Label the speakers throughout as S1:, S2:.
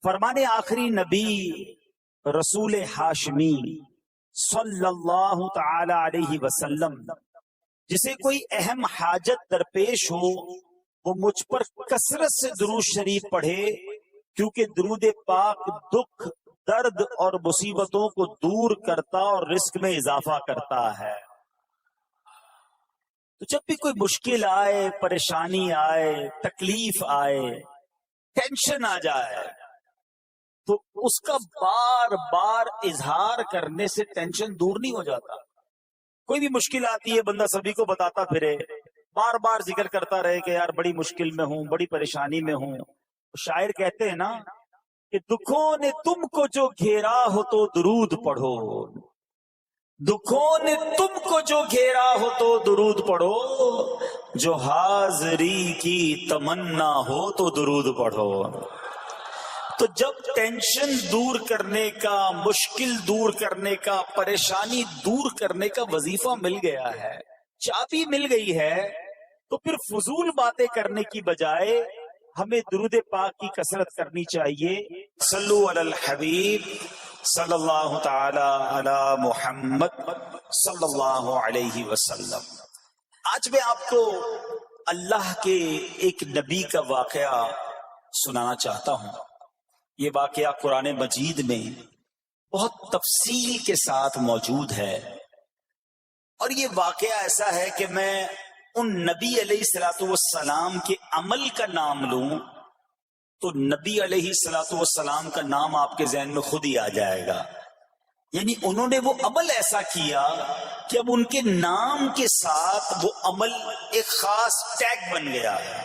S1: فرمانے آخری نبی رسول ہاشمی صلی اللہ تعالی علیہ وسلم جسے کوئی اہم حاجت درپیش ہو وہ مجھ پر کثرت سے درود شریف پڑھے، کیونکہ درود پاک دکھ، درد اور مصیبتوں کو دور کرتا اور رزق میں اضافہ کرتا ہے۔ تو جب بھی کوئی مشکل آئے، پریشانی آئے، تکلیف آئے، ٹینشن آ جائے تو اس کا بار بار اظہار کرنے سے ٹینشن دور نہیں ہو جاتا۔ کوئی بھی مشکل آتی ہے بندہ سبھی کو بتاتا پھرے، بار بار ذکر کرتا رہے کہ یار بڑی مشکل میں ہوں، بڑی پریشانی میں ہوں۔ شاعر کہتے ہیں نا کہ دکھوں نے تم کو جو گھیرا ہو تو درود پڑھو، دکھوں نے تم کو جو گھیرا ہو تو درود پڑھو، جو حاضری کی تمنا ہو تو درود پڑھو۔ تو جب ٹینشن دور کرنے کا، مشکل دور کرنے کا، پریشانی دور کرنے کا وظیفہ مل گیا ہے، چابی مل گئی ہے، تو پھر فضول باتیں کرنے کی بجائے ہمیں درود پاک کی کثرت کرنی چاہیے۔ صلو علی الحبیب صلی اللہ تعالی علی محمد صلی اللہ علیہ وسلم۔ آج میں آپ کو اللہ کے ایک نبی کا واقعہ سنانا چاہتا ہوں۔ یہ واقعہ قرآن مجید میں بہت تفصیل کے ساتھ موجود ہے، اور یہ واقعہ ایسا ہے کہ میں ان نبی علیہ الصلوۃ والسلام کے عمل کا نام لوں تو نبی علیہ الصلوۃ والسلام کا نام آپ کے ذہن میں خود ہی آ جائے گا۔ یعنی انہوں نے وہ عمل ایسا کیا کہ اب ان کے نام کے ساتھ وہ عمل ایک خاص ٹیگ بن گیا ہے۔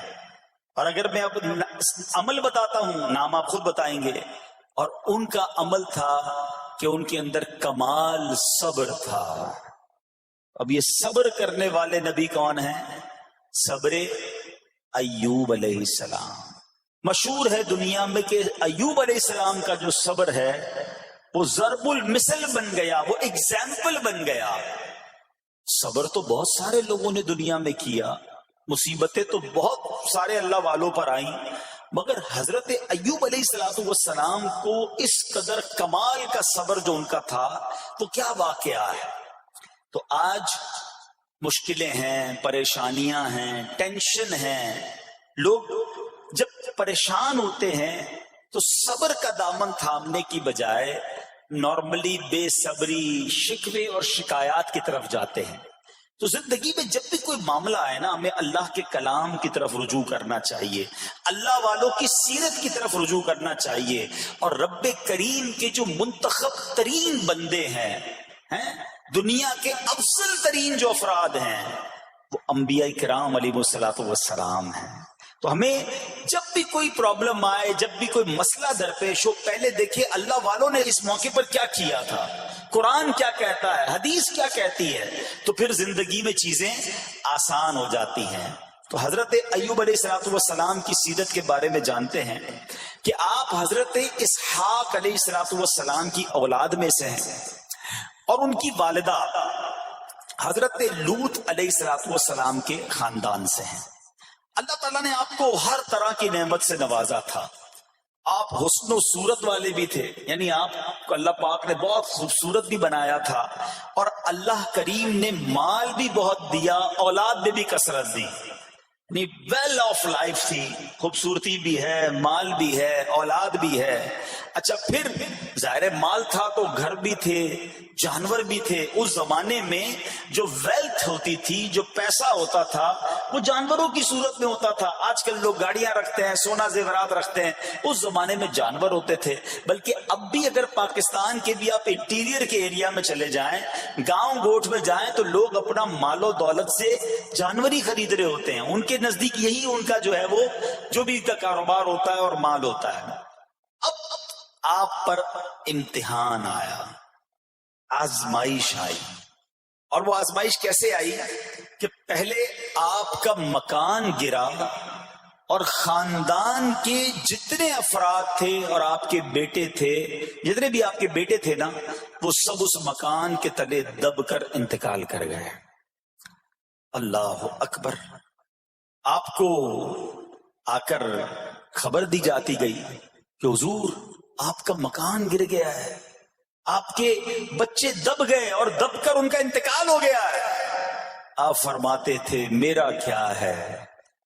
S1: اور اگر میں اب عمل بتاتا ہوں، نام آپ خود بتائیں گے۔ اور ان کا عمل تھا کہ ان کے اندر کمال صبر تھا۔ اب یہ صبر کرنے والے نبی کون ہیں؟ صبر ایوب علیہ السلام۔ مشہور ہے دنیا میں کہ ایوب علیہ السلام کا جو صبر ہے وہ ضرب المثل بن گیا، وہ ایگزامپل بن گیا۔ صبر تو بہت سارے لوگوں نے دنیا میں کیا، مصیبتیں تو بہت سارے اللہ والوں پر آئیں، مگر حضرت ایوب علیہ السلام کو اس قدر کمال کا صبر جو ان کا تھا، تو کیا واقعہ ہے۔ تو آج مشکلیں ہیں، پریشانیاں ہیں، ٹینشن ہیں، لوگ جب پریشان ہوتے ہیں تو صبر کا دامن تھامنے کی بجائے نارملی بے صبری، شکوے اور شکایات کی طرف جاتے ہیں۔ تو زندگی میں جب بھی کوئی معاملہ آئے نا، ہمیں اللہ کے کلام کی طرف رجوع کرنا چاہیے، اللہ والوں کی سیرت کی طرف رجوع کرنا چاہیے، اور رب کریم کے جو منتخب ترین بندے ہیں، دنیا کے افضل ترین جو افراد ہیں، وہ انبیاء کرام علیہ الصلوۃ والسلام ہیں۔ تو ہمیں جب بھی کوئی پرابلم آئے، جب بھی کوئی مسئلہ درپیش ہو، پہلے دیکھیں اللہ والوں نے اس موقع پر کیا کیا تھا، قرآن کیا کہتا ہے، حدیث کیا کہتی ہے، تو پھر زندگی میں چیزیں آسان ہو جاتی ہیں۔ تو حضرت ایوب علیہ الصلوۃ والسلام کی سیرت کے بارے میں جانتے ہیں کہ آپ حضرت اسحاق علیہ الصلوۃ والسلام کی اولاد میں سے ہیں، اور ان کی والدہ حضرت لوط علیہ الصلوۃ والسلام کے خاندان سے ہیں۔ اللہ تعالیٰ نے آپ کو ہر طرح کی نعمت سے نوازا تھا۔ آپ حسن و صورت والے بھی تھے، یعنی آپ کو اللہ پاک نے بہت خوبصورت بھی بنایا تھا، اور اللہ کریم نے مال بھی بہت دیا، اولاد میں بھی کثرت دی، یعنی ویل آف لائف تھی، خوبصورتی بھی ہے، مال بھی ہے، اولاد بھی ہے۔ اچھا، پھر ظاہر مال تھا تو گھر بھی تھے، جانور بھی تھے۔ اس زمانے میں جو ویلتھ ہوتی تھی، جو پیسہ ہوتا تھا، وہ جانوروں کی صورت میں ہوتا تھا۔ آج کل لوگ گاڑیاں رکھتے ہیں، سونا زیورات رکھتے ہیں، اس زمانے میں جانور ہوتے تھے۔ بلکہ اب بھی اگر پاکستان کے بھی آپ انٹیریئر کے ایریا میں چلے جائیں، گاؤں گوٹھ میں جائیں، تو لوگ اپنا مال و دولت سے جانور ہی خرید رہے ہوتے ہیں۔ ان کے نزدیک یہی ان کا جو ہے وہ جو بھی کا کاروبار ہوتا ہے اور مال ہوتا ہے۔ اب آپ پر امتحان آیا، آزمائش آئی، اور وہ آزمائش کیسے آئی کہ پہلے آپ کا مکان گرا، اور خاندان کے جتنے افراد تھے اور آپ کے بیٹے تھے، جتنے بھی آپ کے بیٹے تھے نا، وہ سب اس مکان کے تلے دب کر انتقال کر گئے۔ اللہ اکبر۔ آپ کو آ کر خبر دی جاتی گئی کہ حضور آپ کا مکان گر گیا ہے، آپ کے بچے دب گئے اور دب کر ان کا انتقال ہو گیا ہے۔ آپ فرماتے تھے میرا کیا ہے،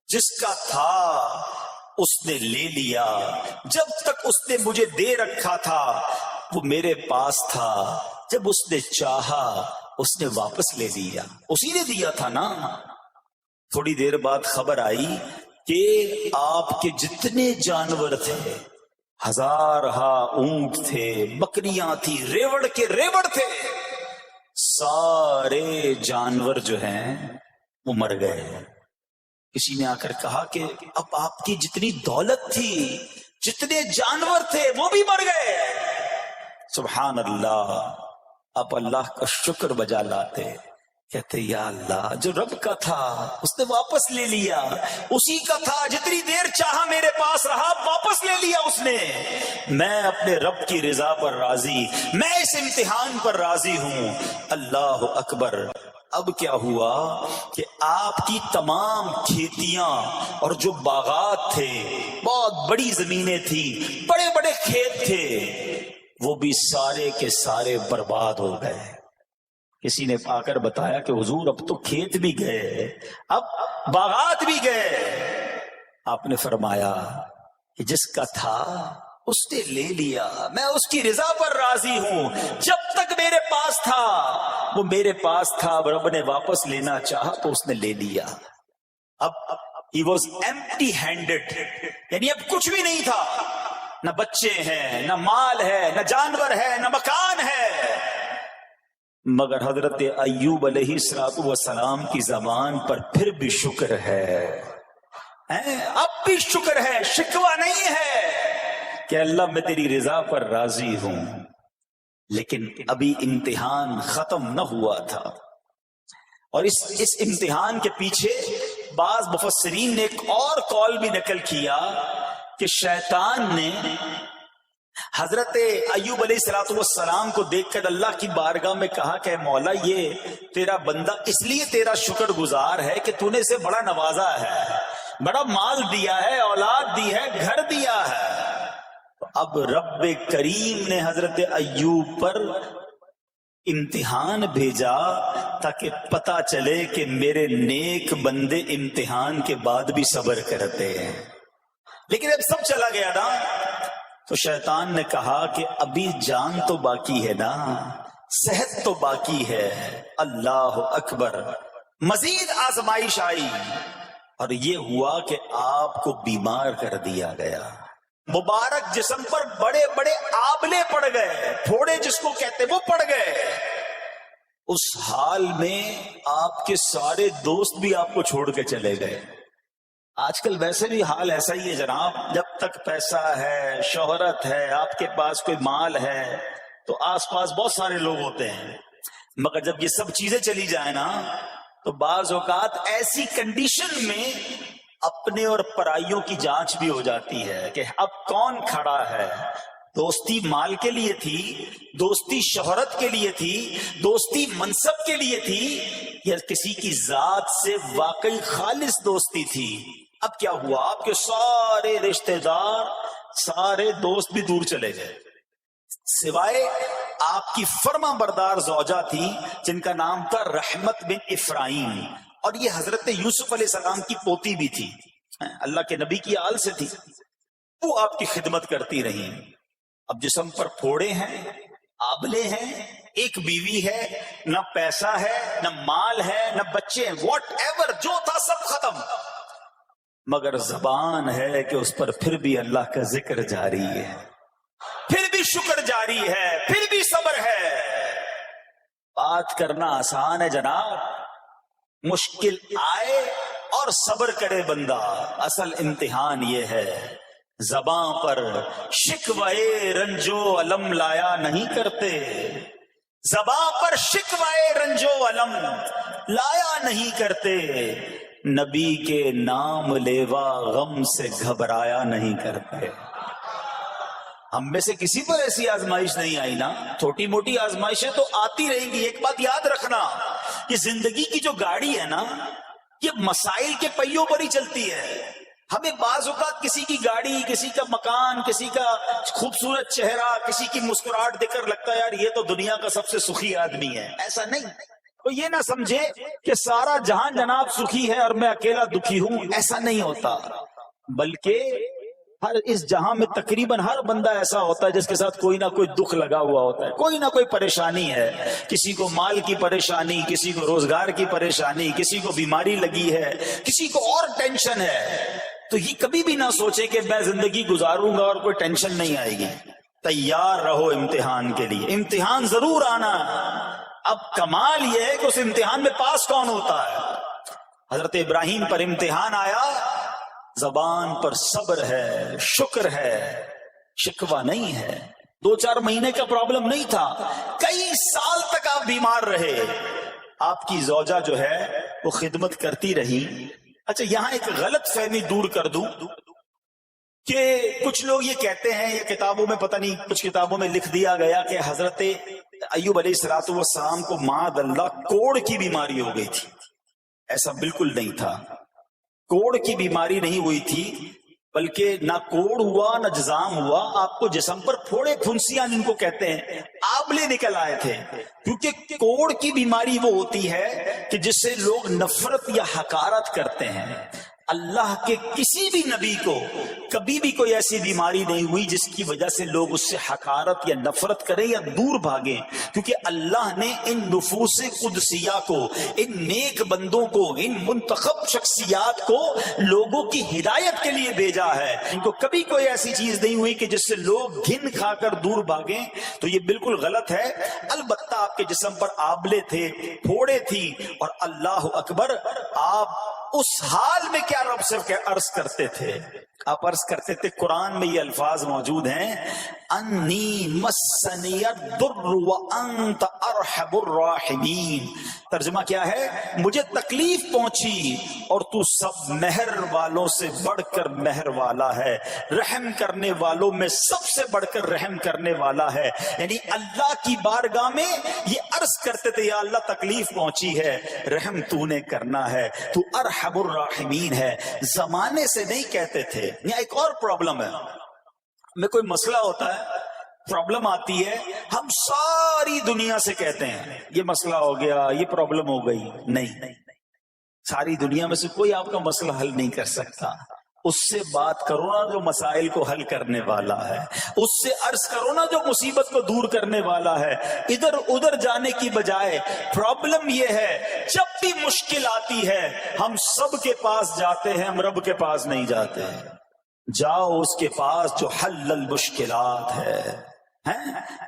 S1: جس کا تھا اس نے لے لیا، جب تک اس نے مجھے دے رکھا تھا وہ میرے پاس تھا، جب اس نے چاہا اس نے واپس لے لیا، اسی نے دیا تھا نا۔ تھوڑی دیر بعد خبر آئی کہ آپ کے جتنے جانور تھے، ہزارہا اونٹ تھے، بکریاں تھی، ریوڑ کے ریوڑ تھے، سارے جانور جو ہیں وہ مر گئے۔ کسی نے آ کر کہا کہ اب آپ کی جتنی دولت تھی، جتنے جانور تھے وہ بھی مر گئے۔ سبحان اللہ، آپ اللہ کا شکر بجا لاتے، کہتے یا اللہ جو رب کا تھا اس نے واپس لے لیا، اسی کا تھا، جتنی دیر چاہا میرے پاس رہا، واپس لے لیا اس نے۔ میں اپنے رب کی رضا پر راضی، میں اس امتحان پر راضی ہوں۔ اللہ اکبر۔ اب کیا ہوا کہ آپ کی تمام کھیتیاں اور جو باغات تھے، بہت بڑی زمینیں تھی، بڑے بڑے کھیت تھے، وہ بھی سارے کے سارے برباد ہو گئے۔ کسی نے آ کر بتایا کہ حضور اب تو کھیت بھی گئے، اب باغات بھی گئے۔ آپ نے فرمایا کہ جس کا تھا اس نے لے لیا، میں اس کی رضا پر راضی ہوں۔ جب تک میرے پاس تھا وہ میرے پاس تھا، رب نے واپس لینا چاہا تو اس نے لے لیا۔ اب he was empty handed، یعنی اب کچھ بھی نہیں تھا، نہ بچے ہیں، نہ مال ہے، نہ جانور ہے، نہ مکان ہے۔ مگر حضرت ایوب علیہ السلام کی زبان پر پھر بھی شکر ہے، اب بھی شکر ہے، شکوہ نہیں ہے کہ اللہ میں تیری رضا پر راضی ہوں۔ لیکن ابھی امتحان ختم نہ ہوا تھا، اور اس امتحان کے پیچھے بعض مفسرین نے ایک اور قول بھی نقل کیا کہ شیطان نے حضرت ایوب علیہ السلام کو دیکھ کر اللہ کی بارگاہ میں کہا کہ مولا یہ تیرا بندہ اس لیے تیرا شکر گزار ہے کہ تو نے اسے بڑا نوازا ہے، بڑا مال دیا ہے، اولاد دی ہے، گھر دیا ہے۔ اب رب کریم نے حضرت ایوب پر امتحان بھیجا تاکہ پتا چلے کہ میرے نیک بندے امتحان کے بعد بھی صبر کرتے ہیں۔ لیکن اب سب چلا گیا نا، تو شیطان نے کہا کہ ابھی جان تو باقی ہے نا، صحت تو باقی ہے۔ اللہ اکبر۔ مزید آزمائش آئی اور یہ ہوا کہ آپ کو بیمار کر دیا گیا، مبارک جسم پر بڑے بڑے آبلے پڑ گئے، پھوڑے جس کو کہتے وہ پڑ گئے۔ اس حال میں آپ کے سارے دوست بھی آپ کو چھوڑ کے چلے گئے۔ آج کل ویسے بھی حال ایسا ہی ہے جناب، جب تک پیسہ ہے، شہرت ہے، آپ کے پاس کوئی مال ہے تو آس پاس بہت سارے لوگ ہوتے ہیں، مگر جب یہ سب چیزیں چلی جائیں نا تو بعض اوقات ایسی کنڈیشن میں اپنے اور پرائیوں کی جانچ بھی ہو جاتی ہے کہ اب کون کھڑا ہے۔ دوستی مال کے لیے تھی، دوستی شہرت کے لیے تھی، دوستی منصب کے لیے تھی، یا کسی کی ذات سے واقعی خالص دوستی تھی۔ اب کیا ہوا، آپ کے سارے رشتہ دار، سارے دوست بھی دور چلے گئے، سوائے آپ کی فرما بردار زوجہ تھی جن کا نام تھا رحمت بن افراہیم، اور یہ حضرت یوسف علیہ السلام کی پوتی بھی تھی، اللہ کے نبی کی آل سے تھی، وہ آپ کی خدمت کرتی رہی۔ اب جسم پر پھوڑے ہیں، آبلے ہیں، ایک بیوی ہے، نہ پیسہ ہے، نہ مال ہے، نہ بچے ہیں، واٹ ایور جو تھا سب ختم، مگر زبان ہے کہ اس پر پھر بھی اللہ کا ذکر جاری ہے، پھر بھی شکر جاری ہے، پھر بھی صبر ہے۔ بات کرنا آسان ہے جناب، مشکل آئے اور صبر کرے بندہ، اصل امتحان یہ ہے۔ زباں پر شکوے رنجو علم لایا نہیں کرتے، زباں پر شکوے رنجو علم لایا نہیں کرتے، نبی کے نام لیوا غم سے گھبرایا نہیں کرتے۔ ہم میں سے کسی پر ایسی آزمائش نہیں آئی نا، چھوٹی موٹی آزمائشیں تو آتی رہیں گی۔ ایک بات یاد رکھنا، یہ زندگی کی جو گاڑی ہے نا، یہ مسائل کے پہیوں پر ہی چلتی ہے۔ ہمیں بعض اوقات کسی کی گاڑی، کسی کا مکان، کسی کا خوبصورت چہرہ، کسی کی مسکراہٹ دیکھ کر لگتا ہے یار یہ تو دنیا کا سب سے سخی آدمی ہے. ایسا نہیں. تو یہ نہ سمجھے کہ سارا جہان جناب سخی ہے اور میں اکیلا دکھی ہوں. ایسا نہیں ہوتا، بلکہ ہر اس جہاں میں تقریباً ہر بندہ ایسا ہوتا ہے جس کے ساتھ کوئی نہ کوئی دکھ لگا ہوا ہوتا ہے، کوئی نہ کوئی پریشانی ہے. کسی کو مال کی پریشانی، کسی کو روزگار کی پریشانی، کسی کو بیماری لگی ہے، کسی کو اور ٹینشن ہے. تو یہ کبھی بھی نہ سوچے کہ میں زندگی گزاروں گا اور کوئی ٹینشن نہیں آئے گی. تیار رہو امتحان کے لیے، امتحان ضرور آنا. اب کمال یہ ہے کہ اس امتحان میں پاس کون ہوتا ہے. حضرت ابراہیم پر امتحان آیا، زبان پر صبر ہے، شکر ہے، شکوہ نہیں ہے. 2-4 مہینے کا پرابلم نہیں تھا، کئی سال تک آپ بیمار رہے. آپ کی زوجہ جو ہے وہ خدمت کرتی رہی. اچھا یہاں ایک غلط فہمی دور کر دوں کہ کچھ لوگ یہ کہتے ہیں، یہ کتابوں میں پتہ نہیں کچھ کتابوں میں لکھ دیا گیا کہ حضرت ایوب علیہ الصلوۃ والسلام کو معاذ اللہ کوڑ کی بیماری ہو گئی تھی. ایسا بالکل نہیں تھا. کوڑ کی بیماری نہیں ہوئی تھی، بلکہ نہ کوڑ ہوا نہ جزام ہوا. آپ کو جسم پر پھوڑے پھنسیاں جن کو کہتے ہیں آبلے نکل آئے تھے. کیونکہ کوڑ کی بیماری وہ ہوتی ہے کہ جس سے لوگ نفرت یا حقارت کرتے ہیں. اللہ کے کسی بھی نبی کو کبھی بھی کوئی ایسی بیماری نہیں ہوئی جس کی وجہ سے لوگ اس سے حقارت یا نفرت کریں یا دور بھاگیں. کیونکہ اللہ نے ان نفوس قدسیہ کو، ان نیک بندوں کو، ان منتخب شخصیات کو لوگوں کی ہدایت کے لیے بھیجا ہے. ان کو کبھی کوئی ایسی چیز نہیں ہوئی کہ جس سے لوگ گھن کھا کر دور بھاگیں. تو یہ بالکل غلط ہے. البتہ آپ کے جسم پر آبلے تھے، پھوڑے تھی، اور اللہ اکبر آپ اس حال میں کیا رب سے عرض کرتے تھے؟ آپ عرض کرتے تھے، قرآن میں یہ الفاظ موجود ہیں، انی مسنی الضر وانت ارحم الراحمین. ترجمہ کیا ہے؟ مجھے تکلیف پہنچی اور تو سب مہر والوں سے بڑھ کر مہر والا ہے، رحم کرنے والوں میں سب سے بڑھ کر رحم کرنے والا ہے. یعنی اللہ کی بارگاہ میں یہ عرض کرتے تھے، یا اللہ تکلیف پہنچی ہے، رحم تو نے کرنا ہے، تو ارحم الراحمین ہے. زمانے سے نہیں کہتے تھے. یہاں ایک اور پرابلم ہے. میں کوئی مسئلہ ہوتا ہے، پرابلم آتی ہے، ہم ساری دنیا سے کہتے ہیں یہ مسئلہ ہو گیا، یہ پرابلم ہو گئی. نہیں، ساری دنیا میں سے کوئی آپ کا مسئلہ حل نہیں کر سکتا. اس سے بات کرو نا جو مسائل کو حل کرنے والا ہے، اس سے عرض کرو نا جو مصیبت کو دور کرنے والا ہے. ادھر ادھر جانے کی بجائے پرابلم یہ ہے، جب بھی مشکل آتی ہے ہم سب کے پاس جاتے ہیں، ہم رب کے پاس نہیں جاتے. جاؤ اس کے پاس جو حل المشکلات ہے،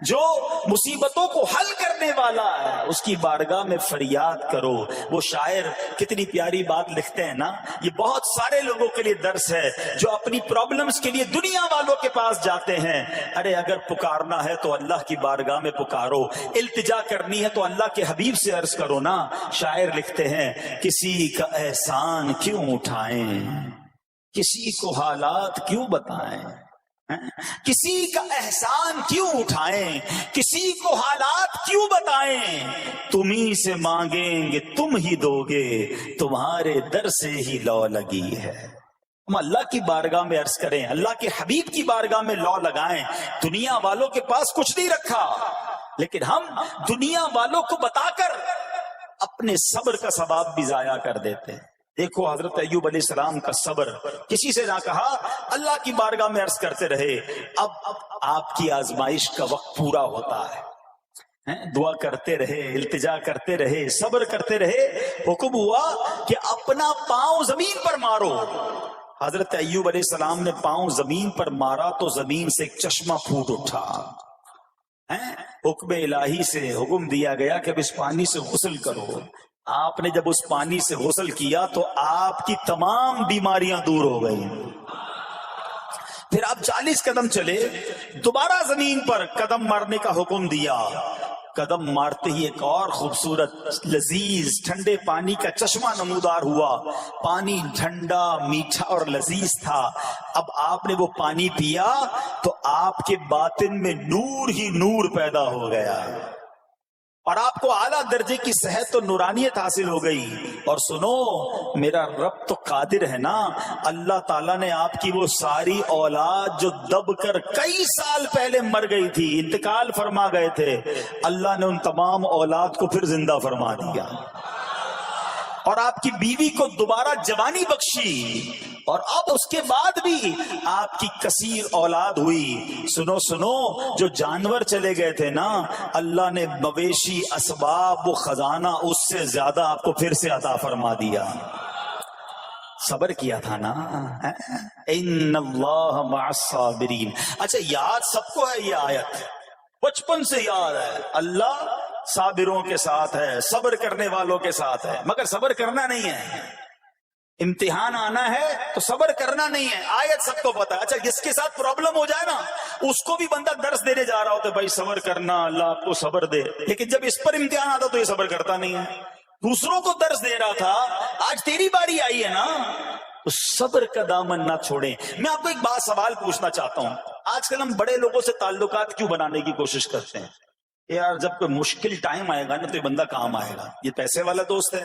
S1: جو مصیبتوں کو حل کرنے والا ہے، اس کی بارگاہ میں فریاد کرو. وہ شاعر کتنی پیاری بات لکھتے ہیں نا، یہ بہت سارے لوگوں کے لیے درس ہے جو اپنی پرابلمز کے لیے دنیا والوں کے پاس جاتے ہیں. ارے اگر پکارنا ہے تو اللہ کی بارگاہ میں پکارو، التجا کرنی ہے تو اللہ کے حبیب سے عرض کرو نا. شاعر لکھتے ہیں، کسی کا احسان کیوں اٹھائیں، کسی کو حالات کیوں بتائیں، کسی کا احسان کیوں اٹھائیں، کسی کو حالات کیوں بتائیں. تمہیں سے مانگیں گے تم ہی دو گے، تمہارے در سے ہی لو لگی ہے. ہم اللہ کی بارگاہ میں عرض کریں، اللہ کے حبیب کی بارگاہ میں لو لگائیں. دنیا والوں کے پاس کچھ نہیں رکھا، لیکن ہم دنیا والوں کو بتا کر اپنے صبر کا ثواب بھی ضائع کر دیتے ہیں. دیکھو حضرت ایوب علیہ السلام کا صبر، کسی سے نہ کہا، اللہ کی بارگاہ میں عرض کرتے رہے. اب آپ کی آزمائش کا وقت پورا ہوتا ہے، دعا کرتے رہے، التجا کرتے رہے، صبر کرتے رہے. حکم ہوا کہ اپنا پاؤں زمین پر مارو. حضرت ایوب علیہ السلام نے پاؤں زمین پر مارا تو زمین سے ایک چشمہ پھوٹ اٹھا. حکم الہی سے حکم دیا گیا کہ اب اس پانی سے غسل کرو. آپ نے جب اس پانی سے غسل کیا تو آپ کی تمام بیماریاں دور ہو گئی. پھر آپ 40 قدم چلے، دوبارہ زمین پر قدم مارنے کا حکم دیا. قدم مارتے ہی ایک اور خوبصورت لذیذ ٹھنڈے پانی کا چشمہ نمودار ہوا. پانی ٹھنڈا، میٹھا اور لذیذ تھا. اب آپ نے وہ پانی پیا تو آپ کے باطن میں نور ہی نور پیدا ہو گیا. اور آپ کو اعلیٰ درجے کی صحت و نورانیت حاصل ہو گئی. اور سنو، میرا رب تو قادر ہے نا، اللہ تعالیٰ نے آپ کی وہ ساری اولاد جو دب کر کئی سال پہلے مر گئی تھی، انتقال فرما گئے تھے، اللہ نے ان تمام اولاد کو پھر زندہ فرما دیا، اور آپ کی بیوی کو دوبارہ جوانی بخشی، اور اب اس کے بعد بھی آپ کی کثیر اولاد ہوئی. سنو سنو، جو جانور چلے گئے تھے نا، اللہ نے مویشی، اسباب و خزانہ اس سے زیادہ آپ کو پھر سے عطا فرما دیا. صبر کیا تھا نا. ان اللہ مع الصابرین. اچھا، یاد سب کو ہے یہ آیت، بچپن سے یاد ہے، اللہ صابروں کے ساتھ ہے، صبر کرنے والوں کے ساتھ ہے. مگر صبر کرنا نہیں ہے، امتحان آنا ہے تو صبر کرنا نہیں ہے. آیت سب کو پتا ہے. اچھا، جس کے ساتھ پرابلم ہو جائے نا، اس کو بھی بندہ درس دینے جا رہا ہوتا ہے، بھائی صبر کرنا، اللہ آپ کو صبر دے. لیکن جب اس پر امتحان آتا تو یہ صبر کرتا نہیں ہے. دوسروں کو درس دے رہا تھا، آج تیری باری آئی ہے نا، تو صبر کا دامن نہ چھوڑیں. میں آپ کو ایک بات سوال پوچھنا چاہتا ہوں. آج کل ہم بڑے لوگوں سے تعلقات کیوں بنانے کی کوشش کرتے ہیں؟ یار جب کوئی مشکل ٹائم آئے گا نا تو یہ بندہ کام آئے گا. یہ پیسے والا دوست ہے،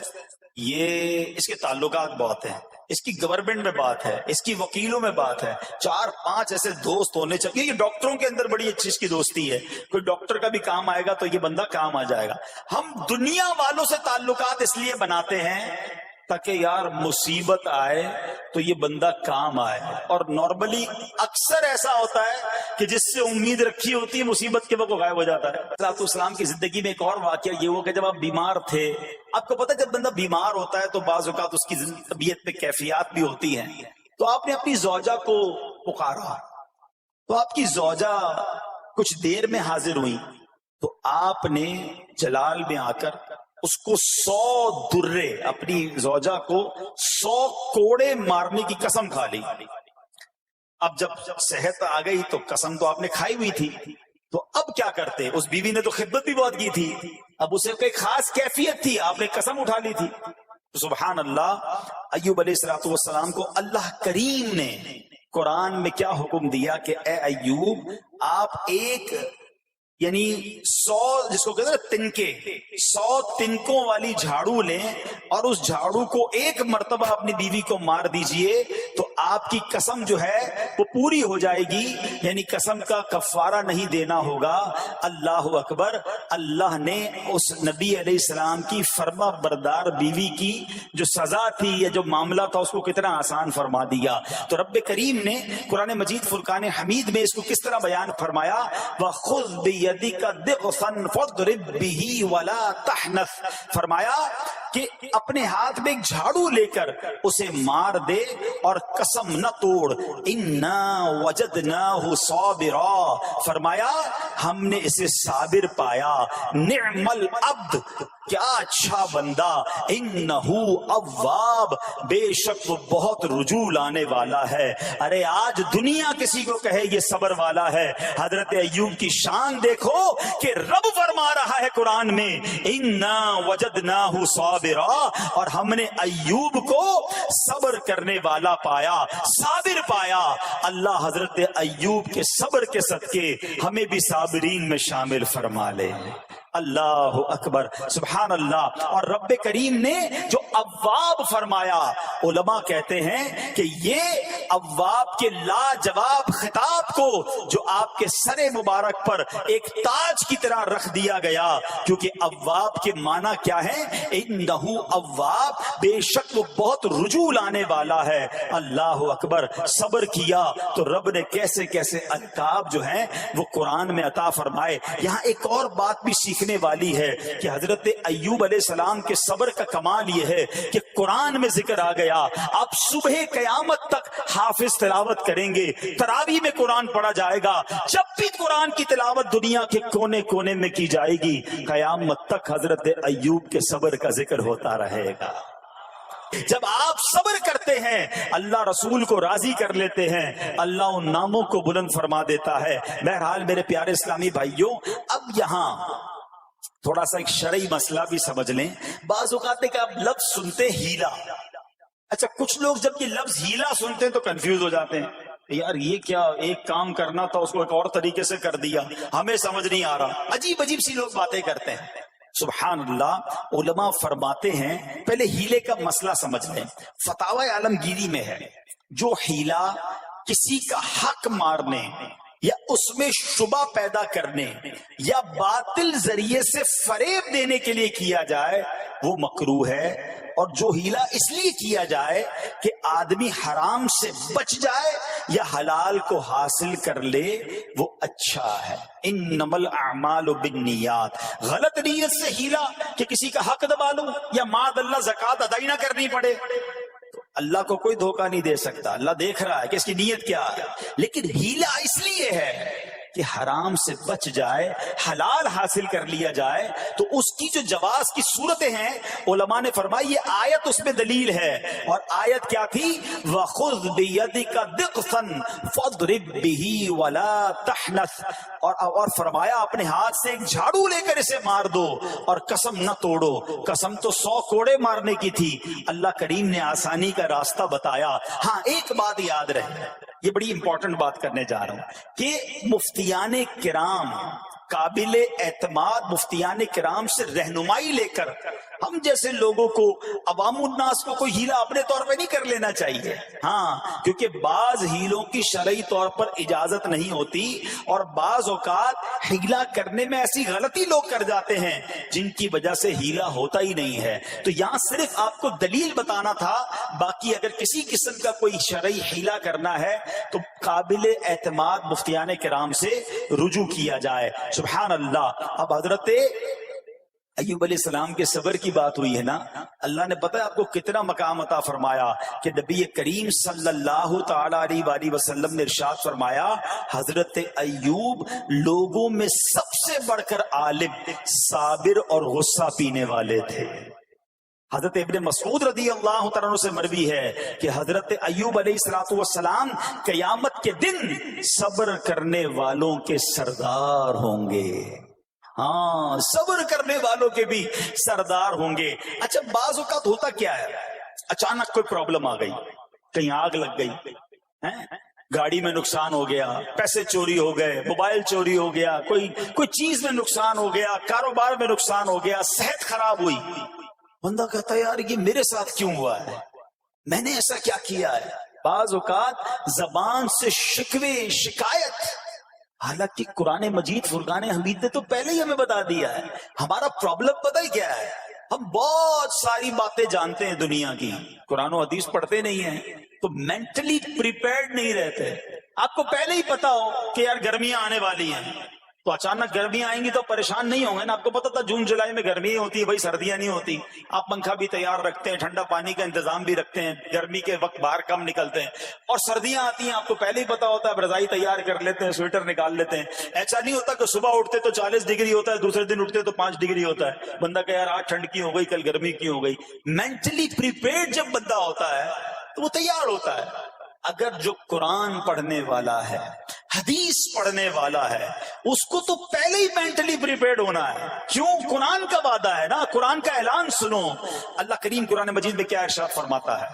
S1: یہ اس کے تعلقات بہت ہیں، اس کی گورنمنٹ میں بات ہے، اس کی وکیلوں میں بات ہے، 4-5 ایسے دوست ہونے چاہیے. یہ ڈاکٹروں کے اندر بڑی اچھی اس کی دوستی ہے، کوئی ڈاکٹر کا بھی کام آئے گا تو یہ بندہ کام آ جائے گا. ہم دنیا والوں سے تعلقات اس لیے بناتے ہیں تاکہ یار مصیبت آئے تو یہ بندہ کام آئے. اور نارملی اکثر ایسا ہوتا ہے کہ جس سے امید رکھی ہوتی ہے مصیبت کے وقت غائب ہو جاتا ہے. رسول اسلام کی زندگی میں ایک اور واقعہ یہ ہوا کہ جب آپ بیمار تھے، آپ کو پتہ جب بندہ بیمار ہوتا ہے تو بعض اوقات اس کی طبیعت میں کیفیات بھی ہوتی ہیں. تو آپ نے اپنی زوجہ کو پکارا، تو آپ کی زوجہ کچھ دیر میں حاضر ہوئی. تو آپ نے جلال میں آ کر اس کو 100 درے، اپنی زوجہ کو 100 کوڑے مارنے کی قسم کھا لی. اب جب صحت آ گئی تو قسم تو آپ نے کھائی ہوئی تھی، تو اب کیا کرتے؟ اس بیوی نے تو خدمت بھی بہت کی تھی، اب اسے کوئی خاص کیفیت تھی، آپ نے قسم اٹھا لی تھی. سبحان اللہ، ایوب علیہ السلام کو اللہ کریم نے قرآن میں کیا حکم دیا کہ اے ایوب، آپ ایک یعنی 100 جس کو کہتے ہیں تنکے، 100 تنکوں والی جھاڑو لیں اور اس جھاڑو کو ایک مرتبہ اپنی بیوی کو مار دیجئے تو آپ کی قسم جو ہے وہ پوری ہو جائے گی. یعنی قسم کا کفارہ نہیں دینا ہوگا. اللہ اکبر. اللہ نے اس نبی علیہ السلام کی فرما بردار بیوی کی جو سزا تھی یا جو معاملہ تھا اس کو کتنا آسان فرما دیا. تو رب کریم نے قرآن مجید فرقان حمید میں اس کو کس طرح بیان فرمایا؟ وَخُذْ بِيَدِكَ ضِغْثًا فَاضْرِب بِهِ وَلَا تَحْنَثْ. فرمایا کہ اپنے ہاتھ میں ایک جھاڑو لے کر اسے مار دے اور قسم نہ توڑ. اِنَّا وَجَدْنَاهُ صَابِرًا. فرمایا ہم نے اسے صابر پایا. نعم العبد، کیا اچھا بندہ. انہو اواب، بے شک وہ بہت رجوع لانے والا ہے. ارے آج دنیا کسی کو کہے یہ صبر والا ہے، حضرت ایوب کی شان دیکھو کہ رب فرما رہا ہے قرآن میں انا وجدناہ صابرا، اور ہم نے ایوب کو صبر کرنے والا پایا، صابر پایا. اللہ حضرت ایوب کے صبر کے صدقے ہمیں بھی صابرین میں شامل فرما لے. اللہ اکبر، سبحان اللہ. اور رب کریم نے جو اواب فرمایا، علماء کہتے ہیں کہ یہ اواب کے لاجواب خطاب کو جو آپ کے سر مبارک پر ایک تاج کی طرح رکھ دیا گیا، کیونکہ اواب کے معنی کیا ہے؟ انہو اواب، بے شک وہ بہت رجوع لانے والا ہے. اللہ اکبر. صبر کیا تو رب نے کیسے کیسے القاب جو ہیں وہ قرآن میں عطا فرمائے. یہاں ایک اور بات بھی سیکھنے والی ہے کہ حضرت ایوب علیہ السلام کے صبر کا کمال یہ ہے کہ قرآن میں ذکر آ گیا. آپ صبح قیامت تک حافظ تلاوت کریں گے، تراویح میں قرآن پڑھا جائے گا. جب بھی قرآن کی تلاوت دنیا کے کونے کونے میں کی جائے گی، قیامت تک حضرت ایوب کے صبر کا ذکر ہوتا رہے گا. جب آپ صبر کرتے ہیں اللہ رسول کو راضی کر لیتے ہیں، اللہ ان ناموں کو بلند فرما دیتا ہے. بہرحال میرے پیارے اسلامی بھائیوں، اب یہاں تھوڑا سا ایک شرعی مسئلہ بھی سمجھ لیں. بعض اوقات کہ آپ لفظ سنتے ہیلا. اچھا، کچھ لوگ جب یہ لفظ ہیلا سنتے ہیں تو کنفیوز ہو جاتے ہیں، یار یہ کیا، ایک کام کرنا تھا اس کو ایک اور طریقے سے کر دیا، ہمیں سمجھ نہیں آ رہا. عجیب عجیب سی لوگ باتیں کرتے ہیں. سبحان اللہ. علماء فرماتے ہیں، پہلے ہیلے کا مسئلہ سمجھ لیں. فتاوی عالمگیری میں ہے، جو ہیلا کسی کا حق مارنے یا اس میں شبہ پیدا کرنے یا باطل ذریعے سے فریب دینے کے لیے کیا جائے وہ مکروہ ہے، اور جو ہیلا اس لیے کیا جائے کہ آدمی حرام سے بچ جائے یا حلال کو حاصل کر لے وہ اچھا ہے. انما الاعمال بالنیات. غلط نیت سے ہیلا کہ کسی کا حق دبا لوں یا معاذ اللہ زکوٰۃ ادا ہی نہ کرنی پڑے، اللہ کو کوئی دھوکہ نہیں دے سکتا، اللہ دیکھ رہا ہے کہ اس کی نیت کیا ہے. لیکن ہیلا اس لیے ہے کہ حرام سے بچ جائے، حلال حاصل کر لیا جائے. تو اس کی جو جواز کی صورتیں ہیں علماء نے فرمائی یہ آیت اس میں دلیل ہے. اور آیت کیا تھی؟ وَخُذْ بِيَدِكَ ضِغْثًا فَاضْرِبْ بِهِ وَلَا تَحْنَثْ. اور فرمایا اپنے ہاتھ سے ایک جھاڑو لے کر اسے مار دو اور قسم نہ توڑو. قسم تو 100 کوڑے مارنے کی تھی، اللہ کریم نے آسانی کا راستہ بتایا. ہاں ایک بات یاد رہے، یہ بڑی امپورٹنٹ بات کرنے جا رہا ہوں کہ مفتیان کرام، قابل اعتماد مفتیان کرام سے رہنمائی لے کر ہم جیسے لوگوں کو، عوام الناس کو کوئی ہیلا اپنے طور پہ نہیں کر لینا چاہیے. ہاں کیونکہ بعض ہیلوں کی شرعی طور پر اجازت نہیں ہوتی، اور بعض اوقات ہیلا کرنے میں ایسی غلطی لوگ کر جاتے ہیں جن کی وجہ سے ہیلا ہوتا ہی نہیں ہے. تو یہاں صرف آپ کو دلیل بتانا تھا، باقی اگر کسی قسم کا کوئی شرعی ہیلا کرنا ہے تو قابل اعتماد مفتیان کرام سے رجوع کیا جائے. سبحان اللہ. اب حضرت ایوب علیہ السلام کے صبر کی بات ہوئی ہے نا، اللہ نے پتہ ہے آپ کو کتنا مقام عطا فرمایا کہ نبی کریم صلی اللہ تعالی علیہ وآلہ وسلم نے ارشاد فرمایا حضرت ایوب لوگوں میں سب سے بڑھ کر عالم، صابر اور غصہ پینے والے تھے. حضرت ابن مسعود رضی اللہ تعالیٰ عنہ سے مروی ہے کہ حضرت ایوب علیہ السلام قیامت کے دن صبر کرنے والوں کے سردار ہوں گے. ہاں صبر کرنے والوں کے بھی سردار ہوں گے. اچھا بعض اوقات ہوتا کیا ہے، اچانک کوئی پرابلم آ گئی، کہیں آگ لگ گئی، گاڑی میں نقصان ہو گیا، پیسے چوری ہو گئے، موبائل چوری ہو گیا، کوئی چیز میں نقصان ہو گیا، کاروبار میں نقصان ہو گیا، صحت خراب ہوئی. بندہ کہتا ہے یار یہ میرے ساتھ کیوں ہوا ہے، میں نے ایسا کیا کیا ہے. بعض اوقات زبان سے شکوے، شکایت، حالانکہ قرآن مجید فرقان حمید نے تو پہلے ہی ہمیں بتا دیا ہے. ہمارا پرابلم پتہ ہی کیا ہے، ہم بہت ساری باتیں جانتے ہیں دنیا کی، قرآن و حدیث پڑھتے نہیں ہیں تو مینٹلی پریپیئرڈ نہیں رہتے. آپ کو پہلے ہی پتا ہو کہ یار گرمیاں آنے والی ہیں تو اچانک گرمیاں آئیں گی تو پریشان نہیں ہوں گے نا. آپ کو پتا تھا جون جولائی میں گرمی ہوتی ہے، بھائی سردیاں نہیں ہوتی. آپ پنکھا بھی تیار رکھتے ہیں، ٹھنڈا پانی کا انتظام بھی رکھتے ہیں، گرمی کے وقت باہر کم نکلتے ہیں. اور سردیاں آتی ہیں آپ کو پہلے ہی پتا ہوتا ہے، رضائی تیار کر لیتے ہیں، سویٹر نکال لیتے ہیں. ایسا نہیں ہوتا کہ صبح اٹھتے تو 40 ڈگری ہوتا ہے، دوسرے دن اٹھتے تو 5 ڈگری ہوتا ہے. بندہ کہ یار آج ٹھنڈ کی ہو گئی، کل گرمی کی ہو گئی. مینٹلی پریپیئرڈ جب بندہ ہوتا ہے تو وہ تیار ہوتا ہے. اگر جو قرآن پڑھنے والا ہے، حدیث پڑھنے والا ہے، اس کو تو پہلے ہی مینٹلی پریپیئرڈ ہونا ہے. کیوں؟ قرآن کا وعدہ ہے نا، قرآن کا اعلان سنو. اللہ کریم قرآن مجید میں کیا ارشاد فرماتا ہے؟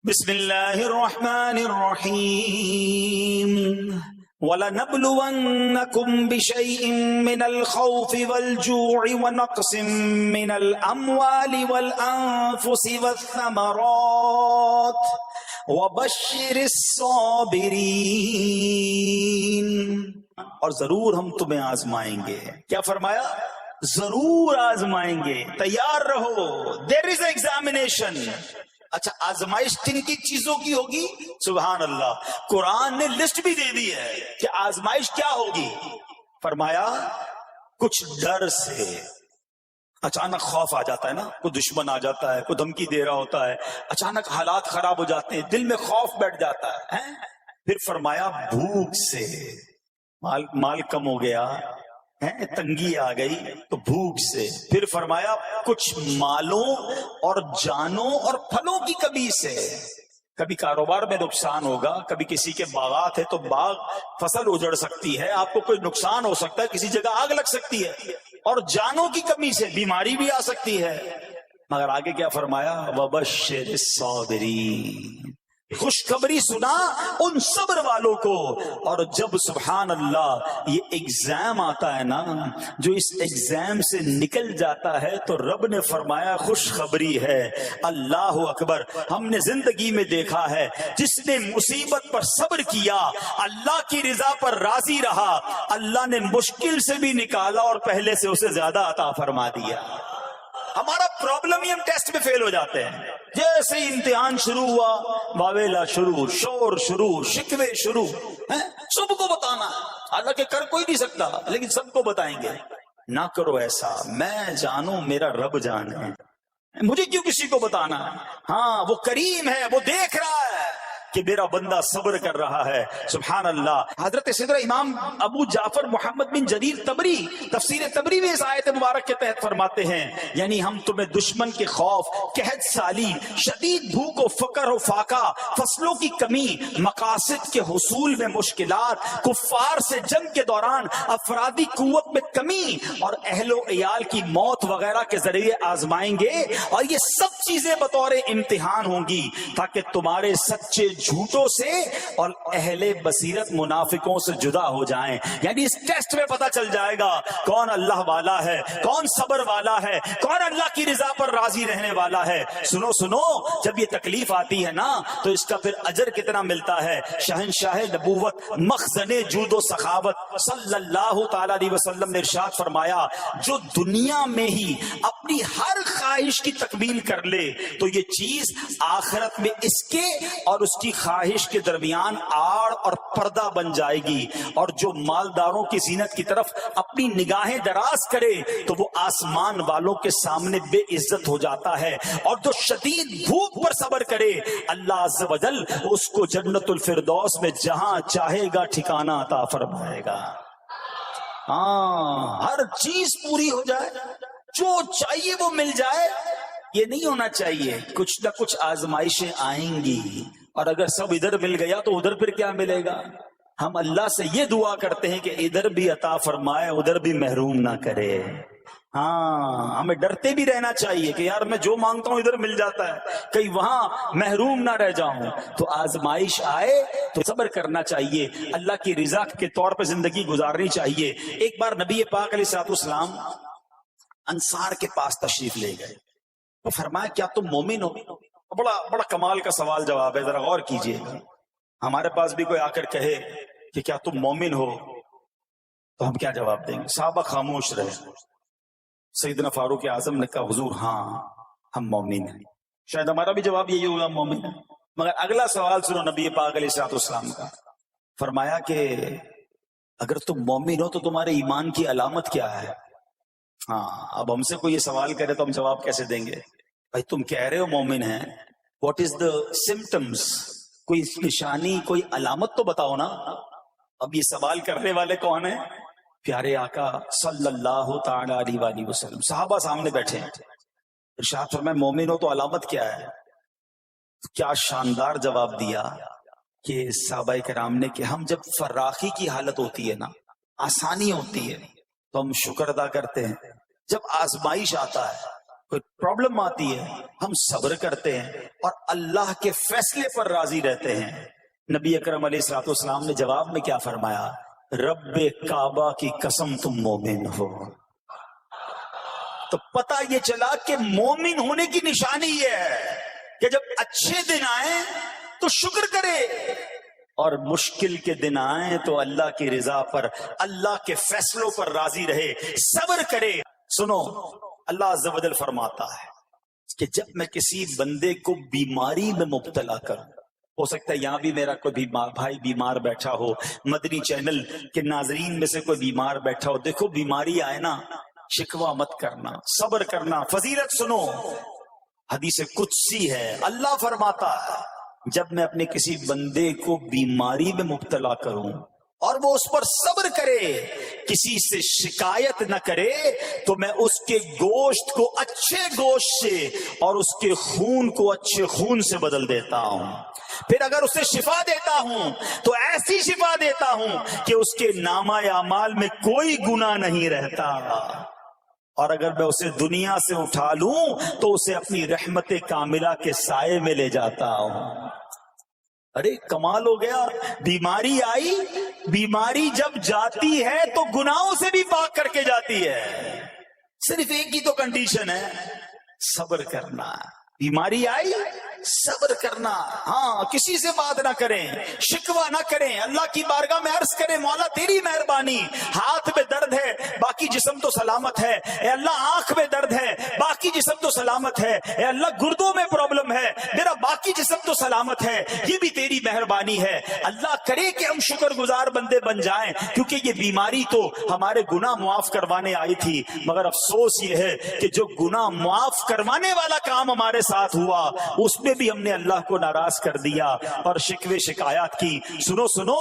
S1: بسم اللہ الرحمن الرحیم وَلَنَبْلُوَنَّكُمْ بِشَيْءٍ مِّنَ الْخَوْفِ وَالْجُوعِ وَنَقْصٍ مِّنَ الْأَمْوَالِ وَالْأَنفُسِ وَالثَّمَرَاتِ وَبَشِّرِ الصَّابِرِينَ. اور ضرور ہم تمہیں آزمائیں گے. کیا فرمایا؟ ضرور آزمائیں گے، تیار رہو. دیر از ایگزامینیشن. اچھا آزمائش کن کی چیزوں کی ہوگی؟ سبحان اللہ. قرآن نے لسٹ بھی دے دی ہے کہ آزمائش کیا ہوگی. فرمایا کچھ ڈر سے، اچانک خوف آ جاتا ہے نا، کوئی دشمن آ جاتا ہے، کوئی دھمکی دے رہا ہوتا ہے، اچانک حالات خراب ہو جاتے ہیں، دل میں خوف بیٹھ جاتا ہے. پھر فرمایا بھوک سے، مال کم ہو گیا، تنگی آ گئی تو بھوک سے. پھر فرمایا کچھ مالوں اور جانوں اور پھلوں کی کمی سے. کبھی کاروبار میں نقصان ہوگا، کبھی کسی کے باغات ہے تو باغ فصل اجڑ سکتی ہے، آپ کو کوئی نقصان ہو سکتا ہے، کسی جگہ آگ لگ سکتی ہے. اور جانوں کی کمی سے بیماری بھی آ سکتی ہے. مگر آگے کیا فرمایا؟ وَبَشِّرِ الصَّابِرِينَ. خوشخبری سنا ان صبر والوں کو. اور جب سبحان اللہ یہ ایگزام آتا ہے نا، جو اس ایگزام سے نکل جاتا ہے تو رب نے فرمایا خوشخبری ہے. اللہ اکبر. ہم نے زندگی میں دیکھا ہے جس نے مصیبت پر صبر کیا، اللہ کی رضا پر راضی رہا، اللہ نے مشکل سے بھی نکالا اور پہلے سے اسے زیادہ عطا فرما دیا. ہمارا پرابلم ہی ہم ٹیسٹ میں فیل ہو جاتے ہیں. جیسے ہی امتحان شروع ہوا، واویلا شروع، شور شروع، شکوے شروع. سب کو بتانا، حالانکہ کر کوئی نہیں سکتا لیکن سب کو بتائیں گے. نہ کرو ایسا، میں جانوں میرا رب جانے، مجھے کیوں کسی کو بتانا. ہاں وہ کریم ہے، وہ دیکھ رہا ہے کہ میرا بندہ صبر کر رہا ہے. سبحان اللہ. حضرت سیدنا امام ابو جعفر محمد بن جریر طبری تفسیر طبری میں اس آیت مبارک کے تحت فرماتے ہیں، یعنی ہم تمہیں دشمن کے خوف، قحط سالی، شدید بھوک و فقر و فاقہ، فصلوں کی کمی، مقاصد کے حصول میں مشکلات، کفار سے جنگ کے دوران افرادی قوت میں کمی اور اہل و عیال کی موت وغیرہ کے ذریعے آزمائیں گے. اور یہ سب چیزیں بطور امتحان ہوں گی تاکہ تمہارے سچے جھوٹوں سے اور اہل بصیرت منافقوں سے جدا ہو جائیں. یعنی اس ٹیسٹ میں پتا چل جائے گا کون اللہ والا ہے، کون صبر والا ہے، کون اللہ کی رضا پر راضی رہنے والا ہے. سنو سنو، جب یہ تکلیف آتی ہے نا تو اس کا پھر اجر کتنا ملتا ہے. شہنشاہ نبوت، مخزن جود و سخاوت صلی اللہ تعالی علیہ وسلم نے ارشاد فرمایا، جو دنیا میں ہی اپنی ہر خواہش کی تکمیل کر لے تو یہ چیز آخرت میں اس کے اور اس کی خواہش کے درمیان آڑ اور پردہ بن جائے گی. اور جو مالداروں کی زینت کی طرف اپنی نگاہیں دراز کرے تو وہ آسمان والوں کے سامنے بے عزت ہو جاتا ہے. اور جو شدید بھوک پر صبر کرے اللہ عز و جل اس کو جنت الفردوس میں جہاں چاہے گا ٹھکانہ عطا فرمائے گا. ہاں، ہر چیز پوری ہو جائے، جو چاہیے وہ مل جائے، یہ نہیں ہونا چاہیے. کچھ نہ کچھ آزمائشیں آئیں گی اور اگر سب ادھر مل گیا تو ادھر پھر کیا ملے گا. ہم اللہ سے یہ دعا کرتے ہیں کہ ادھر بھی عطا فرمائے، ادھر بھی محروم نہ کرے. ہاں، ہمیں ڈرتے بھی رہنا چاہیے کہ یار میں جو مانگتا ہوں ادھر مل جاتا ہے، کہیں وہاں محروم نہ رہ جاؤں. تو آزمائش آئے تو صبر کرنا چاہیے، اللہ کی رضا کے طور پہ زندگی گزارنی چاہیے. ایک بار نبی پاک علیہ الصلوۃ والسلام انصار کے پاس تشریف لے گئے تو فرمایا کیا تم مومن ہو؟ بڑا کمال کا سوال جواب ہے، ذرا غور کیجئے. ہمارے پاس بھی کوئی آ کر کہے کہ کیا تم مومن ہو تو ہم کیا جواب دیں گے؟ صحابہ خاموش رہے. سیدنا فاروق اعظم نے کہا حضور ہاں ہم مومن ہیں. شاید ہمارا بھی جواب یہی ہوگا مومن ہے. مگر اگلا سوال سنو نبی پاک علیہ الصلوۃ والسلام کا. فرمایا کہ اگر تم مومن ہو تو تمہارے ایمان کی علامت کیا ہے؟ ہاں، اب ہم سے کوئی یہ سوال کرے تو ہم جواب کیسے دیں گے؟ بھائی تم کہہ رہے ہو مومن ہیں، واٹ از دا سمپٹمز؟ کوئی نشانی، کوئی علامت تو بتاؤ نا. اب یہ سوال کرنے والے کون ہیں؟ پیارے آقا صلی اللہ تعالی علیہ وآلہ وسلم. صحابہ سامنے بیٹھے ہیں. ارشاد فرمایا مومن ہو تو علامت کیا ہے؟ کیا شاندار جواب دیا کہ صحابہ کرام نے کہ ہم جب فراخی کی حالت ہوتی ہے نا، آسانی ہوتی ہے تو ہم شکر ادا کرتے ہیں. جب آزمائش آتا ہے، کوئی پرابلم آتی ہے، ہم صبر کرتے ہیں اور اللہ کے فیصلے پر راضی رہتے ہیں. نبی اکرم علیہ الصلوۃ والسلام نے جواب میں کیا فرمایا؟ رب کعبہ کی قسم تم مومن ہو. تو پتہ یہ چلا کہ مومن ہونے کی نشانی یہ ہے کہ جب اچھے دن آئیں تو شکر کرے اور مشکل کے دن آئیں تو اللہ کی رضا پر، اللہ کے فیصلوں پر راضی رہے، صبر کرے. سنو، اللہ عز و جل فرماتا ہے کہ جب میں کسی بندے کو بیماری میں مبتلا کروں، ہو سکتا ہے یہاں بھی میرا کوئی بھائی بیمار بیٹھا ہو، مدنی چینل کے ناظرین میں سے کوئی بیمار بیٹھا ہو. دیکھو بیماری آئے نا، شکوہ مت کرنا، صبر کرنا. فضیلت سنو، حدیث قدسی ہے، اللہ فرماتا ہے جب میں اپنے کسی بندے کو بیماری میں مبتلا کروں اور وہ اس پر صبر کرے، کسی سے شکایت نہ کرے، تو میں اس کے گوشت کو اچھے گوشت سے اور اس کے خون کو اچھے خون سے بدل دیتا ہوں. پھر اگر اسے شفا دیتا ہوں تو ایسی شفا دیتا ہوں کہ اس کے نامہ اعمال میں کوئی گناہ نہیں رہتا. اور اگر میں اسے دنیا سے اٹھا لوں تو اسے اپنی رحمت کاملہ کے سائے میں لے جاتا ہوں. ارے کمال ہو گیا، بیماری آئی، بیماری جب جاتی ہے تو گناہوں سے بھی پاک کر کے جاتی ہے، صرف ایک ہی تو کنڈیشن ہے، صبر کرنا۔ بیماری آئی صبر کرنا، ہاں کسی سے بات نہ کریں، شکوہ نہ کریں، اللہ کی بارگاہ میں عرض کریں مولا تیری مہربانی، ہاتھ میں درد ہے باقی جسم تو سلامت ہے، اے اللہ آنکھ میں درد ہے باقی جسم تو سلامت ہے، اے اللہ گردوں میں پرابلم ہے میرا باقی جسم تو سلامت ہے، یہ بھی تیری مہربانی ہے۔ اللہ کرے کہ ہم شکر گزار بندے بن جائیں، کیونکہ یہ بیماری تو ہمارے گناہ معاف کروانے آئی تھی، مگر افسوس یہ ہے کہ جو گناہ معاف کروانے والا کام ہمارے ساتھ ہوا اس میں بھی ہم نے اللہ کو ناراض کر دیا اور شکوے شکایات کی۔ سنو سنو،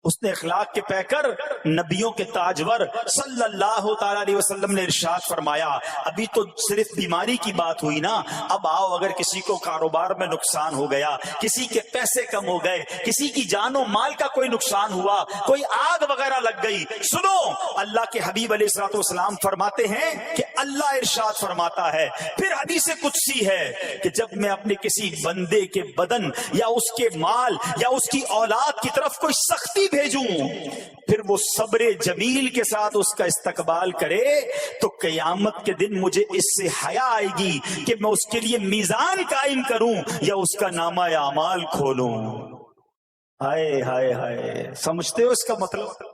S1: اس نے اخلاق کے پیکر نبیوں کے تاجور صلی اللہ تعالی علیہ وسلم نے ارشاد فرمایا، ابھی تو صرف بیماری کی بات ہوئی نا، اب آؤ اگر کسی کو کاروبار میں نقصان ہو گیا، کسی کے پیسے کم ہو گئے، کسی کی جان و مال کا کوئی نقصان ہوا، کوئی آگ وغیرہ لگ گئی، سنو اللہ کے حبیب علیہ الصلوۃ والسلام فرماتے ہیں کہ اللہ ارشاد فرماتا ہے، پھر حدیث قدسی ہے کہ جب میں اپنے کسی بندے کے بدن یا اس کے مال یا اس کی اولاد کی طرف کوئی سختی بھیجوں، پھر وہ صبر جمیل کے ساتھ اس کا استقبال کرے، تو قیامت کے دن مجھے اس سے حیا آئے گی کہ میں اس کے لیے میزان قائم کروں یا اس کا نامہ اعمال کھولوں۔ ہائے ہائے ہائے، سمجھتے ہو اس کا مطلب؟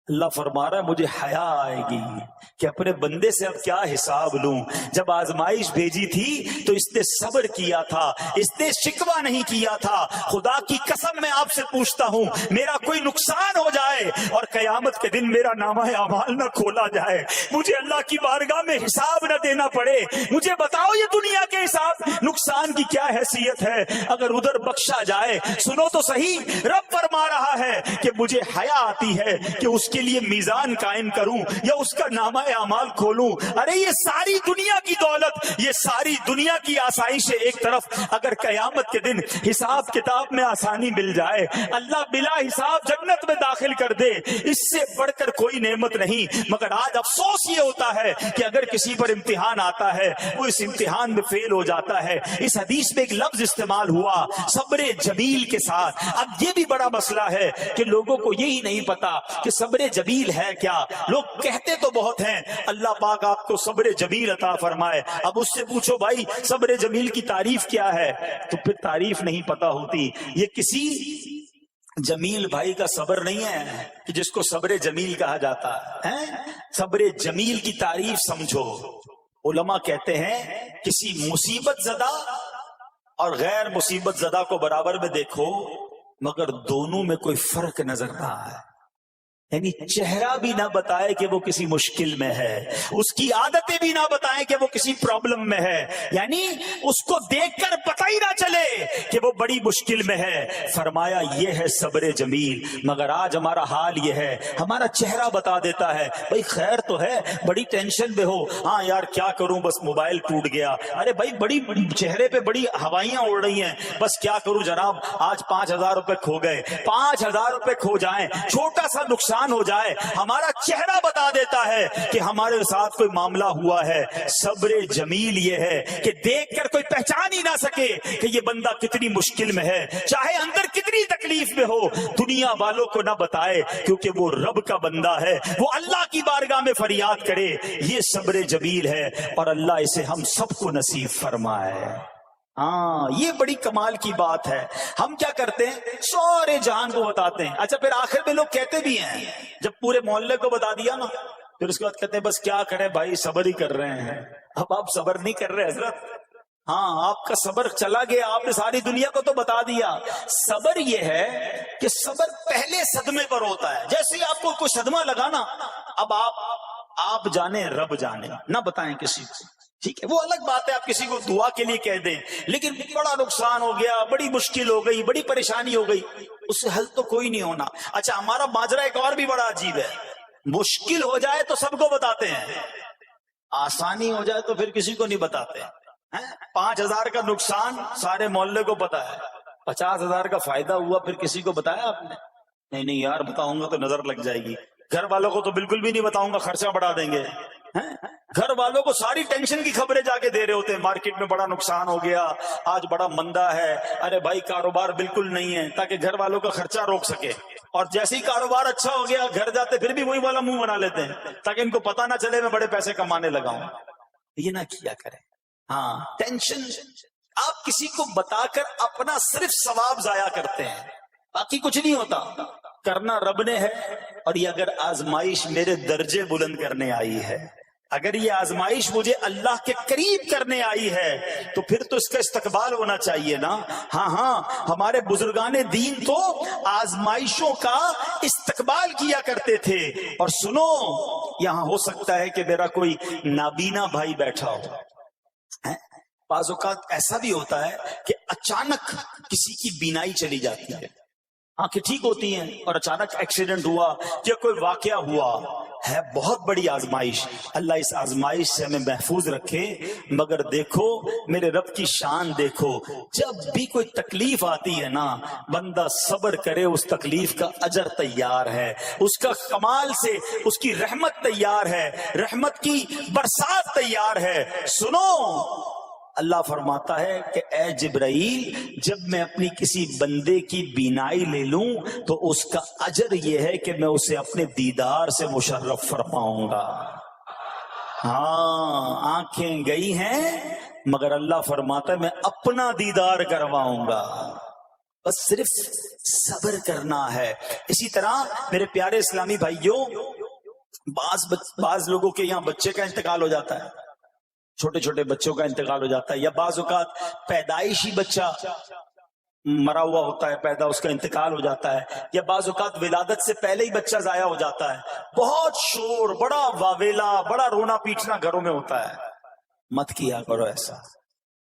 S1: اللہ فرما رہا ہے مجھے حیا آئے گی کہ اپنے بندے سے اب کیا حساب لوں۔ جب آزمائش بھیجی تھی تو اس نے صبر کیا تھا، اس نے شکوہ نہیں کیا تھا۔ خدا کی قسم میں آپ سے پوچھتا ہوں، میرا کوئی نقصان ہو جائے اور قیامت کے دن میرا نامہ اعمال نہ کھولا جائے، مجھے اللہ کی بارگاہ میں حساب نہ دینا پڑے، مجھے بتاؤ یہ دنیا کے حساب نقصان کی کیا حیثیت ہے اگر ادھر بخشا جائے۔ سنو تو صحیح، رب فرما رہا ہے کہ مجھے حیا آتی ہے کہ اس کے لیے میزان قائم کروں یا اس کا نامہ اعمال کھولوں۔ ارے یہ ساری دنیا کی دولت، یہ ساری دنیا کی آسائش ایک طرف، اگر قیامت کے دن حساب کتاب میں آسانی مل جائے، اللہ بلا حساب جنت میں داخل کر دے، اس سے بڑھ کر کوئی نعمت نہیں۔ مگر آج افسوس یہ ہوتا ہے کہ اگر کسی پر امتحان آتا ہے وہ اس امتحان میں فیل ہو جاتا ہے۔ اس حدیث میں ایک لفظ استعمال ہوا صبر جمیل کے ساتھ۔ اب یہ بھی بڑا مسئلہ ہے کہ لوگوں کو یہی نہیں پتا کہ صبر جمیل ہے کیا۔ لوگ کہتے تو بہت ہیں، اللہ پاک آپ کو صبر جمیل عطا فرمائے، اب اس سے پوچھو بھائی صبر جمیل کی تعریف کیا ہے، تو پھر تعریف نہیں پتا ہوتی۔ یہ کسی جمیل بھائی کا صبر نہیں ہے کہ جس کو صبر جمیل کہا جاتا ہے۔ صبر جمیل کی تعریف سمجھو۔ علماء کہتے ہیں کسی مصیبت زدہ اور غیر مصیبت زدہ کو برابر میں دیکھو، مگر دونوں میں کوئی فرق نظر نہ آئے، یعنی چہرہ بھی نہ بتائے کہ وہ کسی مشکل میں ہے، اس کی عادتیں بھی نہ بتائیں کہ وہ کسی پرابلم میں ہے، یعنی اس کو دیکھ کر پتہ ہی نہ چلے کہ وہ بڑی مشکل میں ہے۔ فرمایا یہ ہے صبر جمیل۔ مگر آج ہمارا حال یہ ہے، ہمارا چہرہ بتا دیتا ہے بھائی خیر تو ہے، بڑی ٹینشن میں ہو، ہاں یار کیا کروں بس موبائل ٹوٹ گیا، ارے بھائی بڑی چہرے پہ بڑی ہوائیاں اڑ رہی ہیں، بس کیا کروں جناب آج 5,000 روپے کھو گئے، 5,000 روپے کھو جائیں، چھوٹا سا نقصان ہو جائے، ہمارا چہرہ بتا دیتا ہے کہ ہمارے ساتھ کوئی معاملہ ہوا ہے۔ صبر جمیل یہ ہے کہ دیکھ کر کوئی پہچان ہی نہ سکے کہ یہ بندہ کتنی مشکل میں ہے، چاہے اندر کتنی تکلیف میں ہو، دنیا والوں کو نہ بتائے، کیونکہ وہ رب کا بندہ ہے، وہ اللہ کی بارگاہ میں فریاد کرے۔ یہ صبر جمیل ہے اور اللہ اسے ہم سب کو نصیب فرمائے۔ ہاں یہ بڑی کمال کی بات ہے۔ ہم کیا کرتے ہیں، سارے جہان کو بتاتے ہیں، اچھا پھر آخر میں لوگ کہتے بھی ہیں، جب پورے محلے کو بتا دیا نا پھر اس کے بعد کہتے ہیں بس کیا کریں بھائی صبر ہی کر رہے ہیں۔ اب آپ صبر نہیں کر رہے حضرت، ہاں آپ کا صبر چلا گیا، آپ نے ساری دنیا کو تو بتا دیا۔ صبر یہ ہے کہ صبر پہلے صدمے پر ہوتا ہے، جیسے ہی آپ کو کوئی صدمہ لگا نا، اب آپ جانے رب جانے، نہ بتائیں کسی کو، ٹھیک ہے وہ الگ بات ہے، آپ کسی کو دعا کے لیے کہہ دیں، لیکن بڑا نقصان ہو گیا، بڑی مشکل ہو گئی، بڑی پریشانی ہو گئی، اس سے حل تو کوئی نہیں ہونا۔ اچھا ہمارا ماجرا ایک اور بھی بڑا عجیب ہے، مشکل ہو جائے تو سب کو بتاتے ہیں، آسانی ہو جائے تو پھر کسی کو نہیں بتاتے ہیں۔ 5,000 کا نقصان سارے محلے کو پتا ہے، 50,000 کا فائدہ ہوا پھر کسی کو بتایا آپ نے؟ نہیں یار بتاؤں گا تو نظر لگ جائے گی، گھر والوں کو تو بالکل بھی نہیں بتاؤں گا، خرچہ بڑھا دیں گے۔ گھر والوں کو ساری ٹینشن کی خبریں جا کے دے رہے ہوتے ہیں، مارکیٹ میں بڑا نقصان ہو گیا، آج بڑا مندہ ہے، ارے بھائی کاروبار بالکل نہیں ہے، تاکہ گھر والوں کا خرچہ روک سکے. اور جیسے ہی کاروبار اچھا ہو گیا، گھر جاتے پھر بھی وہی والا منہ بنا لیتے ہیں تاکہ ان کو پتا نہ چلے میں بڑے پیسے کمانے لگا ہوں. یہ نہ کیا کریں. ہاں، ٹینشن آپ کسی کو بتا کر اپنا صرف ثواب ضائع کرتے ہیں، باقی کچھ نہیں ہوتا. کرنا رب نے ہے، اور یہ اگر آزمائش میرے درجے بلند کرنے آئی ہے، اگر یہ آزمائش مجھے اللہ کے قریب کرنے آئی ہے، تو پھر تو اس کا استقبال ہونا چاہیے نا. ہاں، ہمارے بزرگان دین تو آزمائشوں کا استقبال کیا کرتے تھے. اور سنو، یہاں ہو سکتا ہے کہ میرا کوئی نابینا بھائی بیٹھا ہو. بعض اوقات ایسا بھی ہوتا ہے کہ اچانک کسی کی بینائی چلی جاتی ہے، آنکھیں ٹھیک ہوتی ہیں اور اچانک ایکسیڈنٹ ہوا یا کوئی واقعہ ہوا ہے. بہت بڑی آزمائش. اللہ اس آزمائش سے ہمیں محفوظ رکھے. مگر دیکھو میرے رب کی شان دیکھو، جب بھی کوئی تکلیف آتی ہے نا، بندہ صبر کرے، اس تکلیف کا اجر تیار ہے، اس کا کمال سے اس کی رحمت تیار ہے، رحمت کی برسات تیار ہے. سنو، اللہ فرماتا ہے کہ اے جبرائیل، جب میں اپنی کسی بندے کی بینائی لے لوں تو اس کا اجر یہ ہے کہ میں اسے اپنے دیدار سے مشرف فرماؤں گا. ہاں، آنکھیں گئی ہیں مگر اللہ فرماتا ہے میں اپنا دیدار کرواؤں گا. بس صرف صبر کرنا ہے. اسی طرح میرے پیارے اسلامی بھائیوں، بعض لوگوں کے یہاں بچے کا انتقال ہو جاتا ہے، چھوٹے چھوٹے بچوں کا انتقال ہو جاتا ہے، یا بعض اوقات پیدائشی بچہ مرا ہوا ہوتا ہے، پیدا اس کا انتقال ہو جاتا ہے، یا بعض اوقات ولادت سے پہلے ہی بچہ ضائع ہو جاتا ہے. بہت شور، بڑا واویلا، بڑا رونا پیٹنا گھروں میں ہوتا ہے. مت کیا کرو ایسا.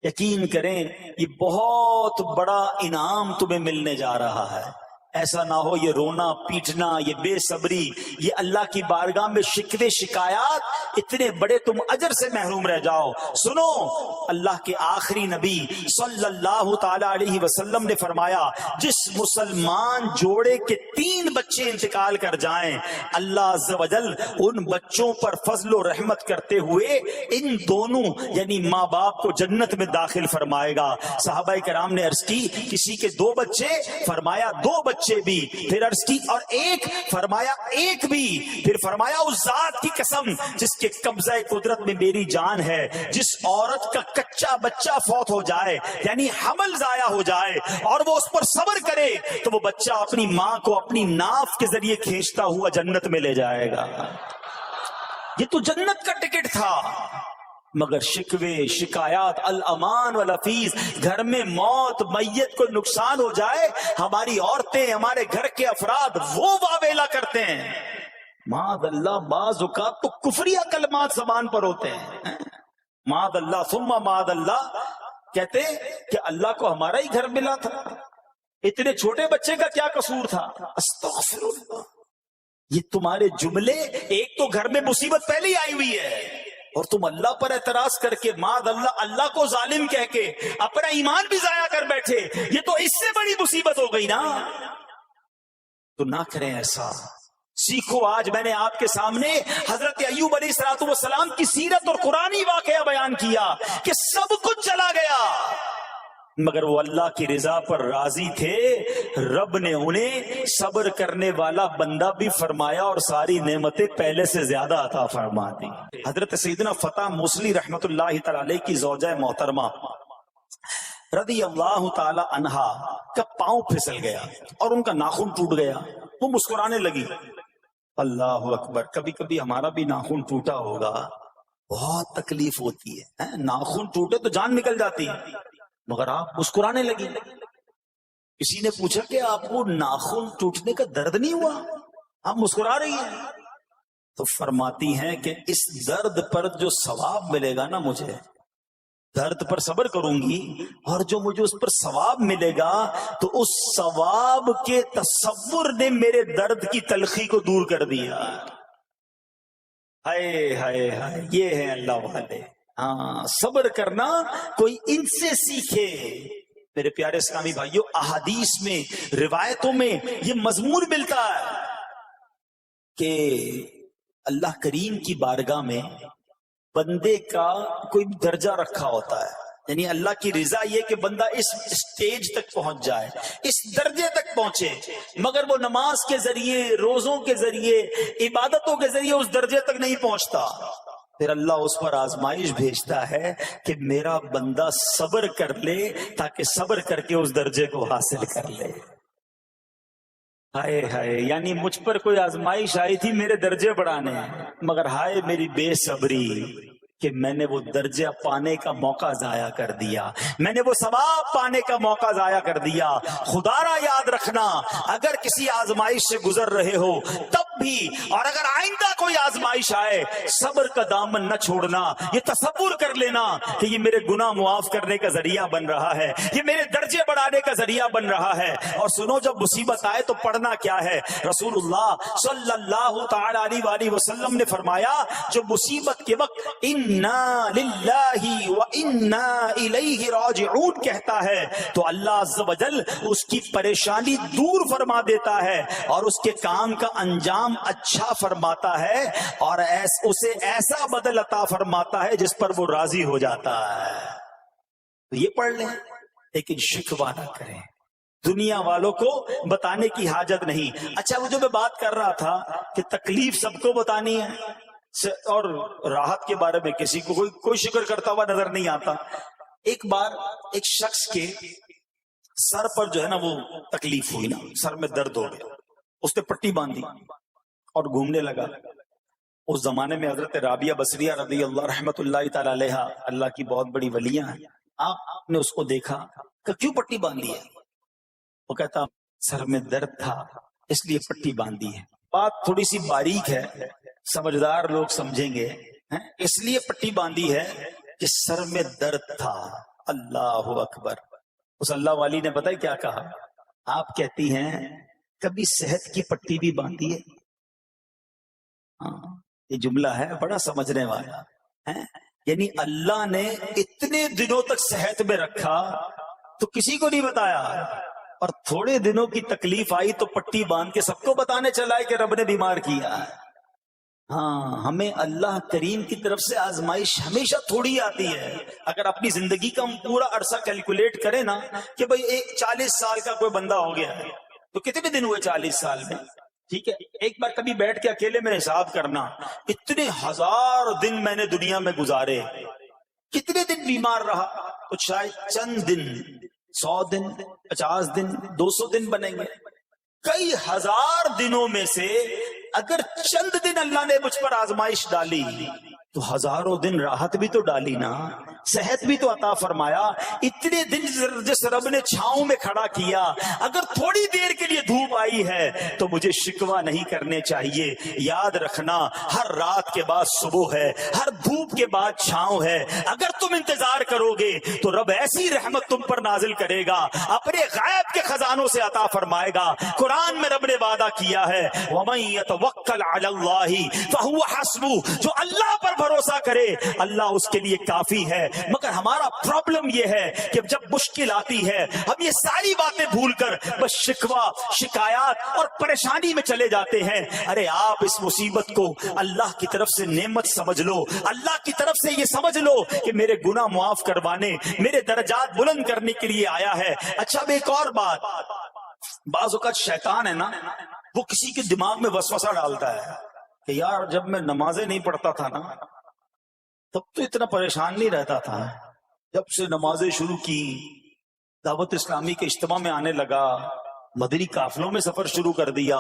S1: یقین کریں یہ بہت بڑا انعام تمہیں ملنے جا رہا ہے. ایسا نہ ہو یہ رونا پیٹنا، یہ بے صبری، یہ اللہ کی بارگاہ میں شکوے شکایات، اتنے بڑے تم اجر سے محروم رہ جاؤ. سنو، اللہ کے آخری نبی صلی اللہ تعالی علیہ وسلم نے فرمایا، جس مسلمان جوڑے کے 3 بچے انتقال کر جائیں، اللہ عز و جل ان بچوں پر فضل و رحمت کرتے ہوئے ان دونوں یعنی ماں باپ کو جنت میں داخل فرمائے گا. صحابہ کرام نے عرض کی کسی کے 2 بچے، فرمایا 2 بچے بھی، پھر عرض کی اور 1، فرمایا 1 بھی، پھر فرمایا اس ذات کی قسم جس کے قبضہ قدرت میں میری جان ہے، جس عورت کا کچا بچہ فوت ہو جائے یعنی حمل ضائع ہو جائے اور وہ اس پر صبر کرے تو وہ بچہ اپنی ماں کو اپنی ناف کے ذریعے کھینچتا ہوا جنت میں لے جائے گا. یہ تو جنت کا ٹکٹ تھا. مگر شکوے شکایات، الامان والافیز، گھر میں موت، میت کو نقصان ہو جائے، ہماری عورتیں، ہمارے گھر کے افراد وہ واویلا کرتے ہیں. معاذ اللہ، بعض اوقات تو کفریہ کلمات زبان پر ہوتے ہیں. معاذ اللہ ثم معاذ اللہ، کہتے کہ اللہ کو ہمارا ہی گھر ملا تھا، اتنے چھوٹے بچے کا کیا قصور تھا. استغفر اللہ. یہ تمہارے جملے، ایک تو گھر میں مصیبت پہلے ہی آئی ہوئی ہے اور تم اللہ پر اعتراض کر کے معاذ اللہ، اللہ کو ظالم کہہ کے اپنا ایمان بھی ضائع کر بیٹھے. یہ تو اس سے بڑی مصیبت ہو گئی نا. تو نہ کریں ایسا. سیکھو. آج میں نے آپ کے سامنے حضرت ایوب علیہ السلام کی سیرت اور قرآنی واقعہ بیان کیا کہ سب کچھ چلا گیا مگر وہ اللہ کی رضا پر راضی تھے. رب نے انہیں صبر کرنے والا بندہ بھی فرمایا اور ساری نعمتیں پہلے سے زیادہ عطا فرما دی. حضرت سیدنا فتح موصلی رحمت اللہ تعالی علیہ کی زوجہ محترمہ رضی اللہ تعالی عنہا کا پاؤں پھسل گیا اور ان کا ناخن ٹوٹ گیا. وہ مسکرانے لگی. اللہ اکبر. کبھی کبھی ہمارا بھی ناخن ٹوٹا ہوگا، بہت تکلیف ہوتی ہے. ناخن ٹوٹے تو جان نکل جاتی ہے مگر آپ مسکرانے لگی. کسی نے پوچھا کہ آپ کو ناخن ٹوٹنے کا درد نہیں ہوا، آپ مسکرا رہی ہیں؟ تو فرماتی ہیں کہ اس درد پر جو ثواب ملے گا نا، مجھے درد پر صبر کروں گی اور جو مجھے اس پر ثواب ملے گا تو اس ثواب کے تصور نے میرے درد کی تلخی کو دور کر دیا. ہائے ہائے ہائے، یہ ہے اللہ والے. ہاں، صبر کرنا کوئی ان سے سیکھے. میرے پیارے اسلامی بھائیوں، احادیث میں، روایتوں میں یہ مضمون ملتا ہے کہ اللہ کریم کی بارگاہ میں بندے کا کوئی درجہ رکھا ہوتا ہے، یعنی اللہ کی رضا یہ کہ بندہ اس سٹیج تک پہنچ جائے، اس درجے تک پہنچے، مگر وہ نماز کے ذریعے، روزوں کے ذریعے، عبادتوں کے ذریعے اس درجے تک نہیں پہنچتا، پھر اللہ اس پر آزمائش بھیجتا ہے کہ میرا بندہ صبر کر لے تاکہ صبر کر کے اس درجے کو حاصل کر لے۔ ہائے ہائے، یعنی مجھ پر کوئی آزمائش آئی تھی میرے درجے بڑھانے، مگر ہائے میری بے صبری کہ میں نے وہ درجہ پانے کا موقع ضائع کر دیا، میں نے وہ ثواب پانے کا موقع ضائع کر دیا۔ خدا را یاد رکھنا، اگر کسی آزمائش سے گزر رہے ہو تب بھی، اور اگر آئندہ کوئی آزمائش آئے، صبر کا دامن نہ چھوڑنا، یہ تصور کر لینا کہ یہ میرے گناہ معاف کرنے کا ذریعہ بن رہا ہے، یہ میرے درجے بڑھانے کا ذریعہ بن رہا ہے۔ اور سنو، جب مصیبت آئے تو پڑھنا کیا ہے؟ رسول اللہ صلی اللہ تعالی علیہ وآلہ وسلم نے فرمایا، جو مصیبت کے وقت انا للہ و انا الیہ راجعون کہتا ہے تو اللہ عز و جل اس کی پریشانی دور فرما دیتا ہے اور اس کے کام کا انجام اچھا فرماتا ہے، اور اسے ایسا بدل عطا فرماتا ہے جس پر وہ راضی ہو جاتا ہے۔ تو یہ پڑھ لیں، لیکن شکوہ نہ کریں، دنیا والوں کو بتانے کی حاجت نہیں۔ اچھا، وہ جو میں بات کر رہا تھا کہ تکلیف سب کو بتانی ہے اور راحت کے بارے میں کسی کو کوئی شکر کرتا ہوا نظر نہیں آتا۔ ایک بار ایک شخص کے سر پر جو ہے نا وہ تکلیف ہوئی نا، سر میں درد ہو گیا، اس نے پٹی باندھی اور گھومنے لگا۔ اس زمانے میں حضرت رابعہ بصریہ رضی اللہ رحمت اللہ تعالی علیہا، اللہ کی بہت بڑی ولیاں ہیں، آپ نے اس کو دیکھا کہ کیوں پٹی باندھی ہے؟ وہ کہتا سر میں درد تھا اس لیے پٹی باندھی ہے۔ بات تھوڑی سی باریک ہے، سمجھدار لوگ سمجھیں گے، اس لیے پٹی باندھی ہے کہ سر میں درد تھا۔ اللہ اکبر۔ اس اللہ والی نے پتہ ہے کیا کہا؟ آپ کہتی ہیں کبھی صحت کی پٹی بھی باندھی ہے؟ یہ جملہ ہے بڑا سمجھنے والا ہے، یعنی اللہ نے اتنے دنوں تک صحت میں رکھا تو کسی کو نہیں بتایا، اور تھوڑے دنوں کی تکلیف آئی تو پٹی باندھ کے سب کو بتانے چلا ہے کہ رب نے بیمار کیا ہے۔ ہاں، ہمیں اللہ کریم کی طرف سے آزمائش ہمیشہ تھوڑی آتی ہے۔ اگر اپنی زندگی کا ہم پورا عرصہ کیلکولیٹ کریں نا کہ بھئی 40 سال کا کوئی بندہ ہو گیا ہے تو کتنے دن ہوئے 40 سال میں؟ ٹھیک ہے، ایک بار کبھی بیٹھ کے اکیلے میں حساب کرنا، اتنے ہزار دن میں نے دنیا میں گزارے، کتنے دن بیمار رہا؟ تو شاید چند دن، 100 دن، 50 دن، 200 دن بنیں گے۔ کئی ہزار دنوں میں سے اگر چند دن اللہ نے مجھ پر آزمائش ڈالی تو ہزاروں دن راحت بھی تو ڈالی نا، صحت بھی تو عطا فرمایا۔ اتنے دن جس رب نے چھاؤں میں کھڑا کیا، اگر تھوڑی دیر کے لیے دھوپ آئی ہے تو مجھے شکوہ نہیں کرنے چاہیے۔ یاد رکھنا، ہر رات کے بعد صبح ہے، ہر دھوپ کے بعد چھاؤں ہے۔ اگر تم انتظار کرو گے تو رب ایسی رحمت تم پر نازل کرے گا، اپنے غیب کے خزانوں سے عطا فرمائے گا۔ قرآن میں رب نے وعدہ کیا ہے، وَمَن يَتَوَکَّلْ عَلَى اللَّهِ فَهُوَ حَسْبُهُ، جو اللہ پر بھروسہ کرے اللہ اس کے لیے کافی ہے۔ مگر ہمارا پرابلم یہ ہے کہ جب مشکل آتی ہے ہم یہ ساری باتیں بھول کر بس شکوہ، شکایات اور پریشانی میں چلے جاتے ہیں۔ ارے آپ اس مصیبت کو اللہ کی طرف سے نعمت سمجھ لو، اللہ کی طرف سے یہ سمجھ لو کہ میرے گناہ معاف کروانے، میرے درجات بلند کرنے کے لیے آیا ہے۔ اچھا، اب ایک اور بات، بعض اوقات شیطان ہے نا، وہ کسی کے دماغ میں وسوسہ ڈالتا ہے کہ یار جب میں نمازیں نہیں پڑھتا تھا نا تب تو اتنا پریشان نہیں رہتا تھا، جب سے نمازیں شروع کی، دعوت اسلامی کے اجتماع میں آنے لگا، مدنی قافلوں میں سفر شروع کر دیا،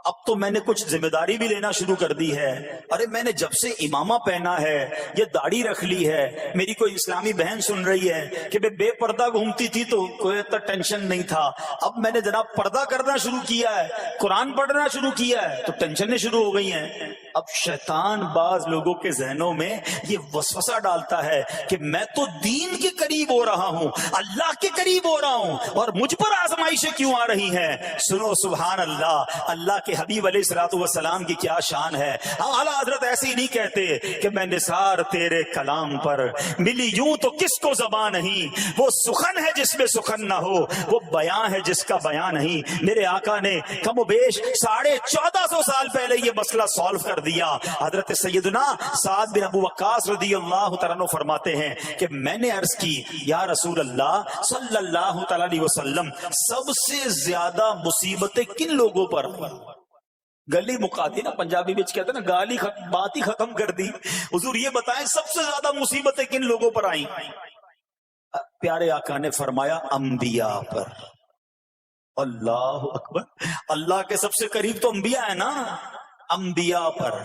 S1: اب تو میں نے کچھ ذمہ داری بھی لینا شروع کر دی ہے۔ ارے میں نے جب سے امامہ پہنا ہے، یہ داڑھی رکھ لی ہے، میری کوئی اسلامی بہن سن رہی ہے کہ بے پردہ گھومتی تھی تو کوئی اتنا ٹینشن نہیں تھا، اب میں نے جناب پردہ کرنا شروع کیا ہے، قرآن پڑھنا شروع کیا ہے تو ٹینشنیں شروع ہو گئی ہیں۔ اب شیطان بعض لوگوں کے ذہنوں میں یہ وسوسہ ڈالتا ہے کہ میں تو دین کے قریب ہو رہا ہوں، اللہ کے قریب ہو رہا ہوں، اور مجھ پر آزمائشیں کیوں آ رہی ہیں؟ سنو، سبحان اللہ، اللہ کے حبیب علیہ الصلوۃ والسلام کی کیا شان ہے۔ اعلیٰ حضرت ایسے ہی نہیں کہتے کہ میں نثار تیرے کلام پر ملی یوں تو کس کو زبان نہیں، وہ سخن ہے جس میں سخن نہ ہو، وہ بیان ہے جس کا بیان نہیں۔ میرے آقا نے کم و بیش 1450 سال پہلے یہ مسئلہ سالو کر دیا. حضرت سیدنا سعد بن ابو وقاص رضی اللہ تعالیٰ عنہ فرماتے ہیں کہ میں نے عرض کی یا رسول اللہ صلی اللہ تعالیٰ علیہ وسلم سب سے زیادہ مصیبتیں کن لوگوں پر ہیں؟ گلی مکا دی نا، پنجابی میں کہتے ہیں نا گالی بات ہی ختم کر دی. حضور یہ بتائیں سب سے زیادہ مصیبتیں کن لوگوں پر آئیں؟ پیارے آقا نے فرمایا انبیاء پر. اللہ اکبر. اللہ کے سب سے قریب تو انبیاء ہیں نا، انبیاء پر.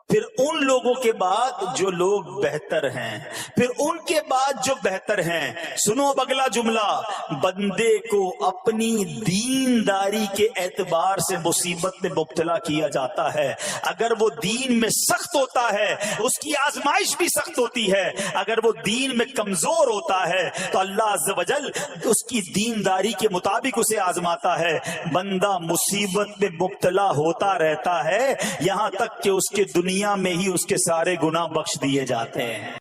S1: پھر ان لوگوں کے بعد جو لوگ بہتر ہیں، پھر ان کے بعد جو بہتر ہیں. سنو اب اگلا جملہ، بندے کو اپنی دینداری کے اعتبار سے مصیبت میں مبتلا کیا جاتا ہے. اگر وہ دین میں سخت ہوتا ہے اس کی آزمائش بھی سخت ہوتی ہے، اگر وہ دین میں کمزور ہوتا ہے تو اللہ عز و جل اس کی دینداری کے مطابق اسے آزماتا ہے. بندہ مصیبت میں مبتلا ہوتا رہتا ہے یہاں تک کہ اس کے دنیا میں ہی اس کے سارے گناہ بخش دیے جاتے ہیں.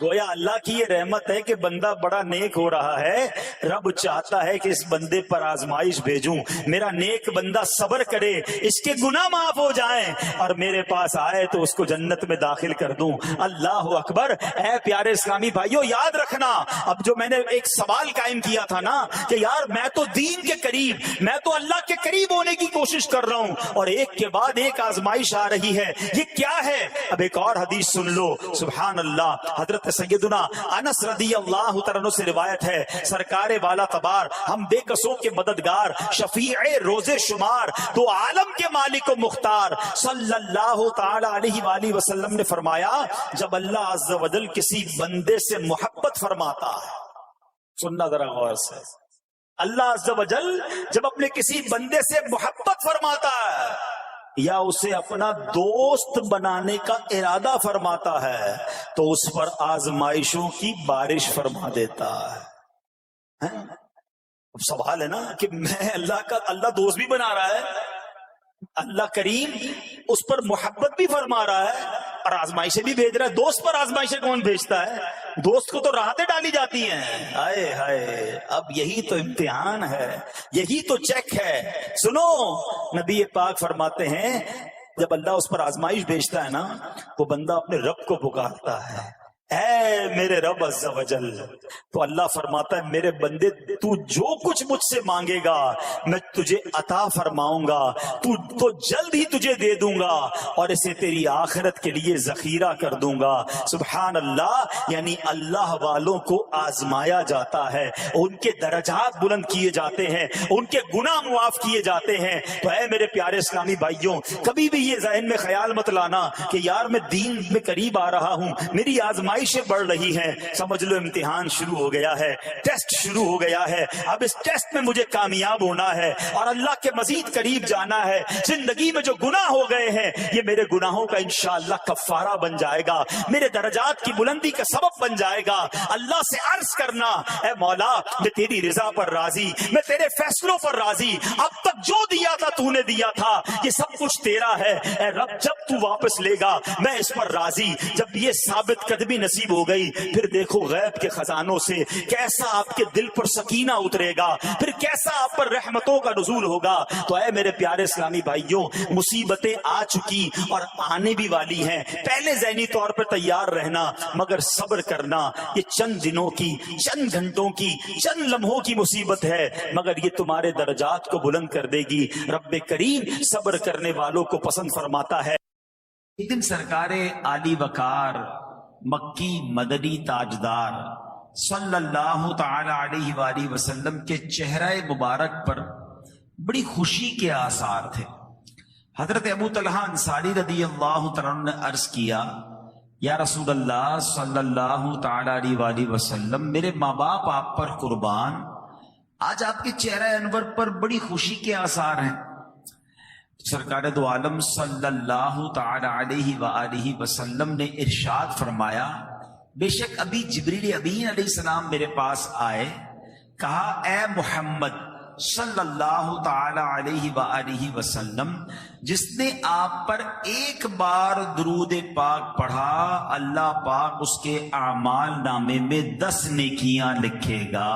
S1: گویا اللہ کی یہ رحمت ہے کہ بندہ بڑا نیک ہو رہا ہے، رب چاہتا ہے کہ اس بندے پر آزمائش بھیجوں، میرا نیک بندہ صبر کرے، اس کے گناہ معاف ہو جائیں اور میرے پاس آئے تو اس کو جنت میں داخل کر دوں. اللہ اکبر. اے پیارے اسلامی بھائیوں یاد رکھنا، اب جو میں نے ایک سوال قائم کیا تھا نا کہ یار میں تو دین کے قریب، میں تو اللہ کے قریب ہونے کی کوشش کر رہا ہوں اور ایک کے بعد ایک آزمائش آ رہی ہے، یہ کیا ہے؟ اب ایک اور حدیث سن لو. سبحان اللہ. حضرت سیدنا انس رضی اللہ تعالیٰ عنہ سے روایت ہے، سرکار والا تبار، ہم بے قصوں کے مددگار، شفیع روز شمار، تو عالم کے مالک و مختار صلی اللہ تعالی علیہ وآلہ وسلم نے فرمایا جب اللہ عز و جل کسی بندے سے محبت فرماتا ہے، سننا ذرا غور سے، اللہ عز و جل جب اپنے کسی بندے سے محبت فرماتا ہے یا اسے اپنا دوست بنانے کا ارادہ فرماتا ہے تو اس پر آزمائشوں کی بارش فرما دیتا ہے. اب سوال ہے نا کہ میں اللہ دوست بھی بنا رہا ہے، اللہ کریم اس پر محبت بھی فرما رہا ہے اور آزمائشیں بھی بھیج رہا ہے. دوست پر آزمائشیں کون بھیجتا ہے؟ دوست کو تو راحتیں ڈالی جاتی ہیں. ہائے ہائے، اب یہی تو امتحان ہے، یہی تو چیک ہے. سنو، نبی پاک فرماتے ہیں جب اللہ اس پر آزمائش بھیجتا ہے نا وہ بندہ اپنے رب کو پکارتا ہے، اے میرے رب عز و جل. تو اللہ فرماتا ہے میرے بندے تو جو کچھ مجھ سے مانگے گا میں تجھے عطا فرماؤں گا، تو جلد ہی تجھے دے دوں گا اور اسے تیری آخرت کے لیے ذخیرہ کر دوں گا. سبحان اللہ. یعنی اللہ والوں کو آزمایا جاتا ہے، ان کے درجات بلند کیے جاتے ہیں، ان کے گناہ معاف کیے جاتے ہیں. تو اے میرے پیارے اسلامی بھائیوں، کبھی بھی یہ ذہن میں خیال مت لانا کہ یار میں دین میں قریب آ رہا ہوں، میری آزمائشیں بڑھ رہی ہیں. سمجھ لو امتحان شروع ہو گیا ہے، ٹیسٹ شروع ہو گیا ہے. اب اس ٹیسٹ میں مجھے کامیاب ہونا ہے اور اللہ کے مزید قریب جانا ہے. زندگی میں جو گناہ ہو گئے ہیں یہ میرے گناہوں کا انشاءاللہ کفارہ بن جائے گا، میرے درجات کی بلندی کا سبب بن جائے گا. اللہ سے عرض کرنا اے مولا میں تیری رضا پر راضی، میں تیرے فیصلوں پر راضی، اب تک جو دیا تھا تو نے دیا تھا، یہ سب کچھ تیرا ہے. اے رب جب تو واپس لے گا میں اس پر راضی. جب یہ ثابت قدمی نصیب ہو گئی پھر دیکھو غیب کے خزانوں سے کیسا آپ کے دل پر سکینہ اترے گا، پھر کیسا آپ پر رحمتوں کا نزول ہوگا. تو اے میرے پیارے اسلامی بھائیوں، مصیبتیں آ چکی اور آنے بھی والی ہیں. پہلے ذہنی طور پر تیار رہنا مگر صبر کرنا. یہ چند دنوں کی، چند گھنٹوں کی، چند لمحوں کی مصیبت ہے مگر یہ تمہارے درجات کو بلند کر دے گی. رب کریم صبر کرنے والوں کو پسند فرماتا ہے. ایک دن سرکار عالی وقار مکی مدنی تاجدار صلی اللہ تعالی علیہ وآلہ وسلم کے چہرہ مبارک پر بڑی خوشی کے آثار تھے. حضرت ابو طلحہ انصاری رضی اللہ تعالیٰ عنہ نے عرض کیا یا رسول اللہ صلی اللہ تعالی علیہ وآلہ وسلم، میرے ماں باپ آپ پر قربان، آج آپ کے چہرہ انور پر بڑی خوشی کے آثار ہیں. سرکار دو عالم صلی اللہ تعالی علیہ وآلہ وسلم نے ارشاد فرمایا بے شک ابھی جبریل امین علیہ السلام میرے پاس آئے، کہا اے محمد صلی اللہ تعالی علیہ وآلہ وسلم، جس نے آپ پر ایک بار درود پاک پڑھا اللہ پاک اس کے اعمال نامے میں 10 نیکیاں لکھے گا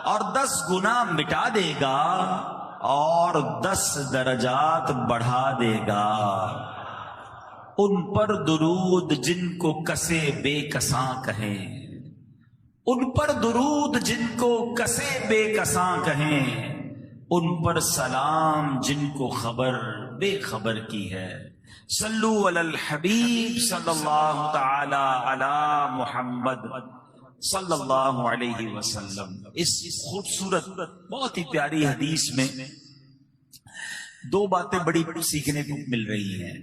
S1: اور 10 گناہ مٹا دے گا اور 10 درجات بڑھا دے گا. ان پر درود جن کو کسے بے کساں کہیں، ان پر درود جن کو کسے بے کساں کہیں، ان پر سلام جن کو خبر بے خبر کی ہے۔ صلو علی الحبیب صلی اللہ تعالی علی محمد صلی اللہ علیہ وسلم۔ اس خوبصورت بہت ہی پیاری حدیث میں دو باتیں بڑی سیکھنے کو مل رہی ہیں۔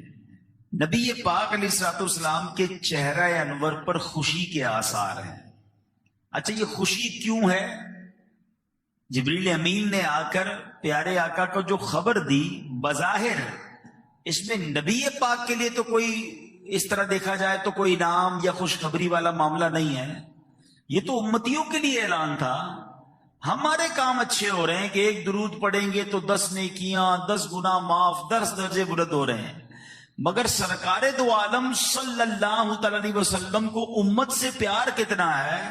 S1: نبی پاک علیہ الصلوۃ والسلام کے چہرہ انور پر خوشی کے آثار ہیں۔ اچھا، یہ خوشی کیوں ہے؟ جبریل امین نے آ کر پیارے آقا کو جو خبر دی، بظاہر اس میں نبی پاک کے لیے تو کوئی اس طرح دیکھا جائے تو کوئی انعام یا خوشخبری والا معاملہ نہیں ہے، یہ تو امتیوں کے لیے اعلان تھا۔ ہمارے کام اچھے ہو رہے ہیں کہ ایک درود پڑھیں گے تو 10 نیکیاں، 10 گناہ معاف، 10 درجے بلند ہو رہے ہیں، مگر سرکار دو عالم صلی اللہ تعالی علیہ وسلم کو امت سے پیار کتنا ہے۔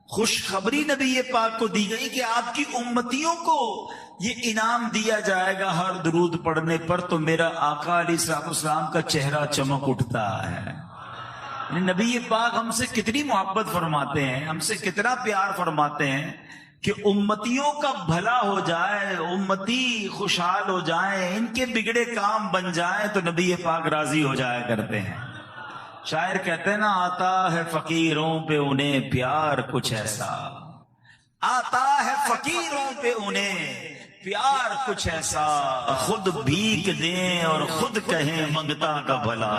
S1: خوشخبری نبی پاک کو دی گئی کہ آپ کی امتیوں کو یہ انعام دیا جائے گا ہر درود پڑھنے پر، تو میرا آقا علیہ الصلوۃ والسلام کا چہرہ چمک اٹھتا ہے۔ نبی پاک ہم سے کتنی محبت فرماتے ہیں، ہم سے کتنا پیار فرماتے ہیں کہ امتیوں کا بھلا ہو جائے، امتی خوشحال ہو جائیں، ان کے بگڑے کام بن جائیں تو نبی پاک راضی ہو جایا کرتے ہیں۔ شاعر کہتے ہیں نا، آتا ہے فقیروں پہ انہیں پیار کچھ ایسا، آتا ہے فقیروں پہ انہیں پیار کچھ ایسا، خود بھیک دیں اور خود کہیں منگتا کا بھلا۔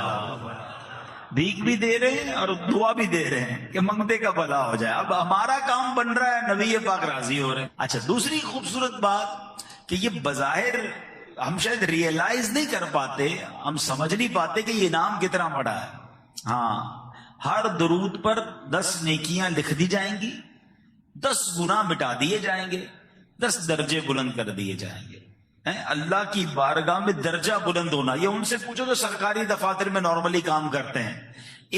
S1: بھیک بھی دے رہے ہیں اور دعا بھی دے رہے ہیں کہ منگتے کا بھلا ہو جائے۔ اب ہمارا کام بن رہا ہے، نبی پاک راضی ہو رہے ہیں۔ اچھا، دوسری خوبصورت بات کہ یہ بظاہر ہم شاید ریئلائز نہیں کر پاتے، ہم سمجھ نہیں پاتے کہ یہ انعام کتنا بڑا ہے۔ ہاں، ہر درود پر 10 نیکیاں لکھ دی جائیں گی، 10 گناہ مٹا دیے جائیں گے، 10 درجے بلند کر دیے جائیں گے۔ اللہ کی بارگاہ میں درجہ بلند ہونا، یہ ان سے پوچھو جو سرکاری دفاتر میں نارملی کام کرتے ہیں،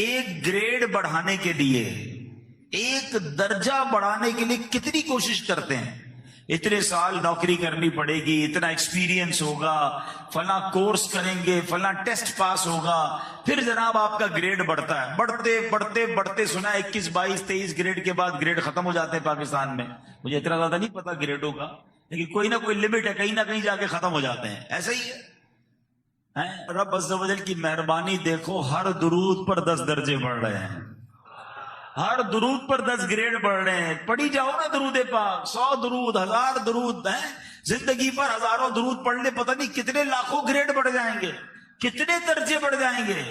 S1: ایک گریڈ بڑھانے کے لیے، ایک درجہ بڑھانے کے لیے کتنی کوشش کرتے ہیں۔ اتنے سال نوکری کرنی پڑے گی، اتنا ایکسپیرینس ہوگا، فلاں کورس کریں گے، فلاں ٹیسٹ پاس ہوگا، پھر جناب آپ کا گریڈ بڑھتا ہے۔ بڑھتے بڑھتے بڑھتے سنا 21 22 23 گریڈ کے بعد گریڈ ختم ہو جاتے ہیں پاکستان میں۔ مجھے اتنا زیادہ نہیں پتا گریڈوں کا، لیکن کوئی نہ کوئی لمٹ ہے، کہیں نہ کہیں جا کے ختم ہو جاتے ہیں۔ ایسا ہی ہے۔ رب عز و جل کی مہربانی دیکھو، ہر درود پر 10 درجے بڑھ رہے ہیں، ہر درود پر 10 گریڈ بڑھ رہے ہیں۔ پڑھی جاؤ نا درود پاک، 100 درود، 1000 درود ہیں، زندگی پر ہزاروں درود پڑھ لے، پتہ نہیں کتنے لاکھوں گریڈ بڑھ جائیں گے، کتنے درجے بڑھ جائیں گے۔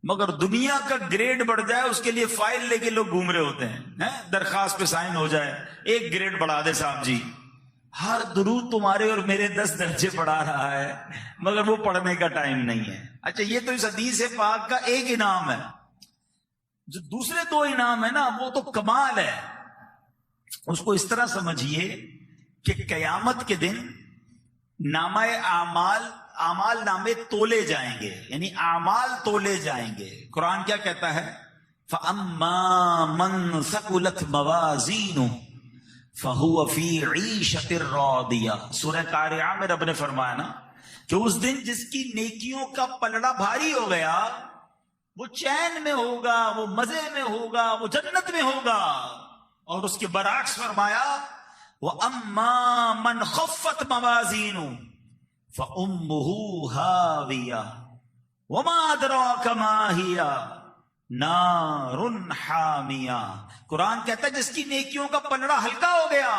S1: مگر دنیا کا گریڈ بڑھ جائے اس کے لیے فائل لے کے لوگ گھوم رہے ہوتے ہیں، درخواست پہ سائن ہو جائے، ایک گریڈ بڑھا دے صاحب جی۔ ہر درود تمہارے اور میرے 10 درجے بڑھا رہا ہے، مگر وہ پڑھنے کا ٹائم نہیں ہے۔ اچھا، یہ تو اس حدیث پاک کا ایک انعام ہے۔ جو دوسرے 2 انعام ہے نا، وہ تو کمال ہے۔ اس کو اس طرح سمجھیے کہ قیامت کے دن نامہ اعمال نامے تولے جائیں گے، یعنی اعمال تولے جائیں گے۔ قرآن کیا کہتا ہے؟ فَأَمَّا مَنْ ثَقُلَتْ مَوَازِينُهُ فَهُوَ فِي عِيشَةٍ رَاضِيَةٍ۔ سورہ قارعہ میں رب نے فرمایا نا کہ اس دن جس کی نیکیوں کا پلڑا بھاری ہو گیا، وہ چین میں ہوگا، وہ مزے میں ہوگا، وہ جنت میں ہوگا۔ اور اس کے برعکس فرمایا وَأَمَّا مَنْ خَفَّتْ مَوَازِينُهُ فَأُمُّهُ هَاوِيَةٌ وَمَا أَدْرَاكَ مَا هِيَ نَارٌ حَامِيَةٌ۔ قرآن کہتا ہے جس کی نیکیوں کا پلڑا ہلکا ہو گیا،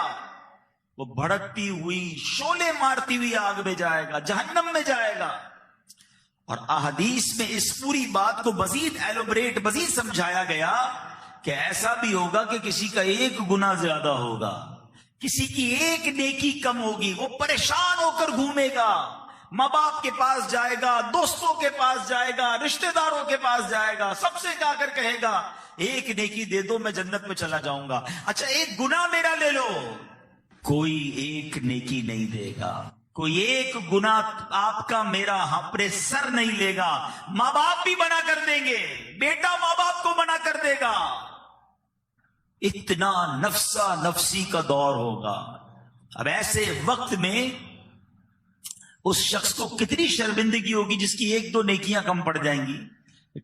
S1: وہ بھڑکتی ہوئی، شعلے مارتی ہوئی آگ میں جائے گا، جہنم میں جائے گا۔ اور احادیث میں اس پوری بات کو مزید ایلوبریٹ، مزید سمجھایا گیا کہ ایسا بھی ہوگا کہ کسی کا ایک گناہ زیادہ ہوگا، کسی کی ایک نیکی کم ہوگی، وہ پریشان ہو کر گھومے گا، ماں باپ کے پاس جائے گا، دوستوں کے پاس جائے گا، رشتہ داروں کے پاس جائے گا، سب سے جا کر کہے گا ایک نیکی دے دو میں جنت میں چلا جاؤں گا۔ اچھا، ایک گناہ میرا لے لو، کوئی ایک نیکی نہیں دے گا، کوئی ایک گناہ آپ کا میرا اپنے سر نہیں لے گا۔ ماں باپ بھی منع کر دیں گے، بیٹا ماں باپ کو منع کر دے گا۔ اتنا نفسا نفسی کا دور ہوگا۔ اب ایسے وقت میں اس شخص کو کتنی شرمندگی ہوگی جس کی ایک دو نیکیاں کم پڑ جائیں گی.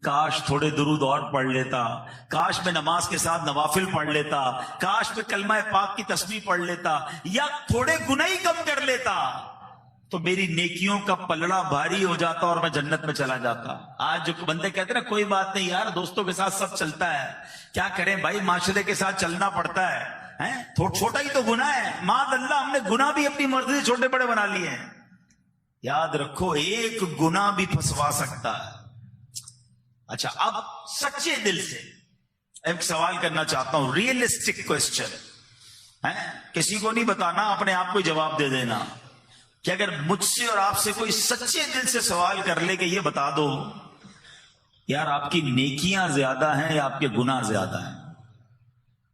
S1: کاش تھوڑے درود اور پڑھ لیتا، کاش میں نماز کے ساتھ نوافل پڑھ لیتا، کاش میں کلمہ پاک کی تسبیح پڑھ لیتا، یا تھوڑے گناہ ہی کم کر لیتا تو میری نیکیوں کا پلڑا بھاری ہو جاتا اور میں جنت میں چلا جاتا. آج جو بندے کہتے ہیں نا کوئی بات نہیں یار، دوستوں کے ساتھ سب چلتا ہے، کیا کریں بھائی، معاشرے کے ساتھ چلنا پڑتا ہے، چھوٹا ہی تو گناہ ہے. معاذ اللہ ہم نے گناہ بھی اپنی مرضی سے چھوٹے بڑے بنا لیے ہیں. یاد رکھو ایک گناہ بھی پھنسوا سکتا ہے. اچھا اب سچے دل سے ایک سوال کرنا چاہتا ہوں، ریئلسٹک کوسچن، کسی کو نہیں بتانا، اپنے آپ کو جواب دے دینا کہ اگر مجھ سے اور آپ سے کوئی سچے دل سے سوال کر لے کہ یہ بتا دو یار آپ کی نیکیاں زیادہ ہیں یا آپ کے گناہ زیادہ ہیں.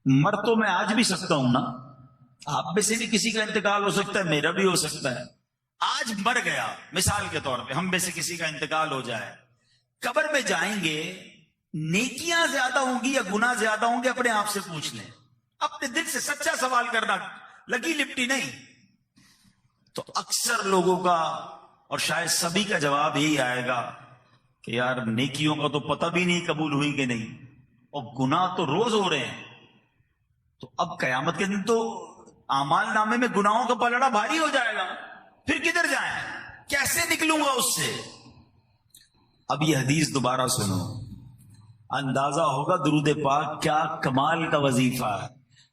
S1: مر تو میں آج بھی سکتا ہوں نا، آپ میں سے بھی کسی کا انتقال ہو سکتا ہے، میرا بھی ہو سکتا ہے. آج مر گیا، مثال کے طور پہ ہم میں سے کسی کا انتقال ہو جائے، قبر میں جائیں گے، نیکیاں زیادہ ہوں گی یا گناہ زیادہ ہوں گے؟ اپنے آپ سے پوچھ لیں، اپنے دل سے سچا سوال کرنا، لگی لپٹی نہیں. تو اکثر لوگوں کا اور شاید سبھی کا جواب یہی آئے گا کہ یار نیکیوں کا تو پتہ بھی نہیں قبول ہوئی کہ نہیں، اور گناہ تو روز ہو رہے ہیں. تو اب قیامت کے دن تو اعمال نامے میں گناہوں کا پلڑا بھاری ہو جائے گا، پھر کدھر جائیں، کیسے نکلوں گا اس سے؟ اب یہ حدیث دوبارہ سنو، اندازہ ہوگا درود پاک کیا کمال کا وظیفہ ہے.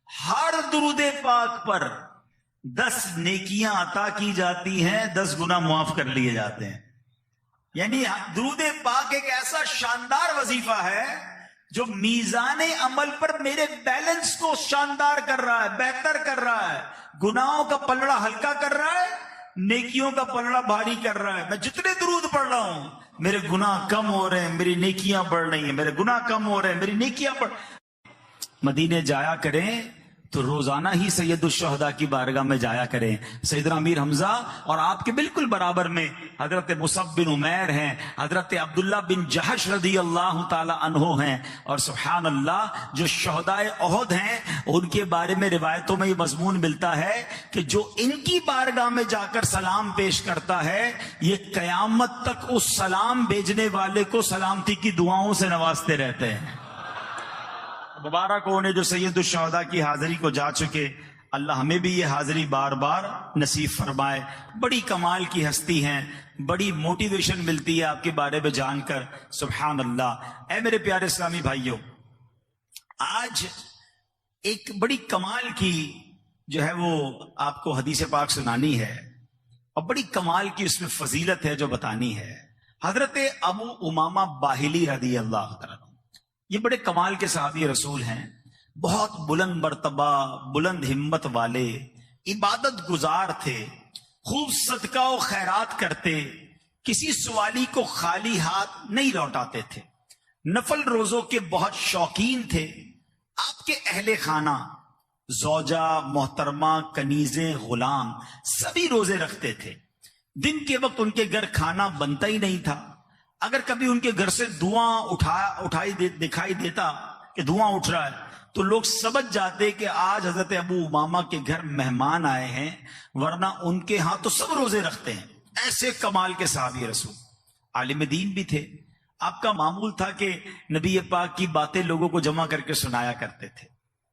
S1: ہر درود پاک پر 10 نیکیاں عطا کی جاتی ہیں، 10 گناہ معاف کر لیے جاتے ہیں. یعنی درود پاک ایک ایسا شاندار وظیفہ ہے جو میزان عمل پر میرے بیلنس کو شاندار کر رہا ہے، بہتر کر رہا ہے، گناہوں کا پلڑا ہلکا کر رہا ہے، نیکیوں کا پلڑا بھاری کر رہا ہے. میں جتنے درود پڑھ رہا ہوں میرے گناہ کم ہو رہے ہیں، میری نیکیاں بڑھ رہی ہیں، میرے گناہ کم ہو رہے ہیں، میری نیکیاں بڑھ. مدینے جایا کریں تو روزانہ ہی سید الشہداء کی بارگاہ میں جایا کریں. سیدنا امیر حمزہ اور آپ کے بالکل برابر میں حضرت مصعب بن عمیر ہیں، حضرت عبداللہ بن جہش رضی اللہ تعالی عنہ ہیں، اور سبحان اللہ جو شہداء احد ہیں ان کے بارے میں روایتوں میں یہ مضمون ملتا ہے کہ جو ان کی بارگاہ میں جا کر سلام پیش کرتا ہے یہ قیامت تک اس سلام بھیجنے والے کو سلامتی کی دعاؤں سے نوازتے رہتے ہیں. مبارک ہونے جو سید الشہداء کی حاضری کو جا چکے، اللہ ہمیں بھی یہ حاضری بار بار نصیب فرمائے. بڑی کمال کی ہستی ہیں، بڑی موٹیویشن ملتی ہے آپ کے بارے میں جان کر، سبحان اللہ. اے میرے پیارے اسلامی بھائیوں، آج ایک بڑی کمال کی جو ہے وہ آپ کو حدیث پاک سنانی ہے، اور بڑی کمال کی اس میں فضیلت ہے جو بتانی ہے. حضرت ابو امامہ باہلی رضی اللہ تعالیٰ، یہ بڑے کمال کے صحابی رسول ہیں، بہت بلند مرتبہ، بلند ہمت والے، عبادت گزار تھے، خوب صدقہ و خیرات کرتے، کسی سوالی کو خالی ہاتھ نہیں لوٹاتے تھے، نفل روزوں کے بہت شوقین تھے. آپ کے اہل خانہ، زوجہ، محترمہ، کنیزیں، غلام سبھی روزے رکھتے تھے. دن کے وقت ان کے گھر کھانا بنتا ہی نہیں تھا. اگر کبھی ان کے گھر سے دھواں دکھائی دیتا کہ دھواں اٹھ رہا ہے تو لوگ سمجھ جاتے کہ آج حضرت ابو امامہ کے گھر مہمان آئے ہیں، ورنہ ان کے ہاں تو سب روزے رکھتے ہیں. ایسے کمال کے صحابی رسول، عالم دین بھی تھے. آپ کا معمول تھا کہ نبی پاک کی باتیں لوگوں کو جمع کر کے سنایا کرتے تھے.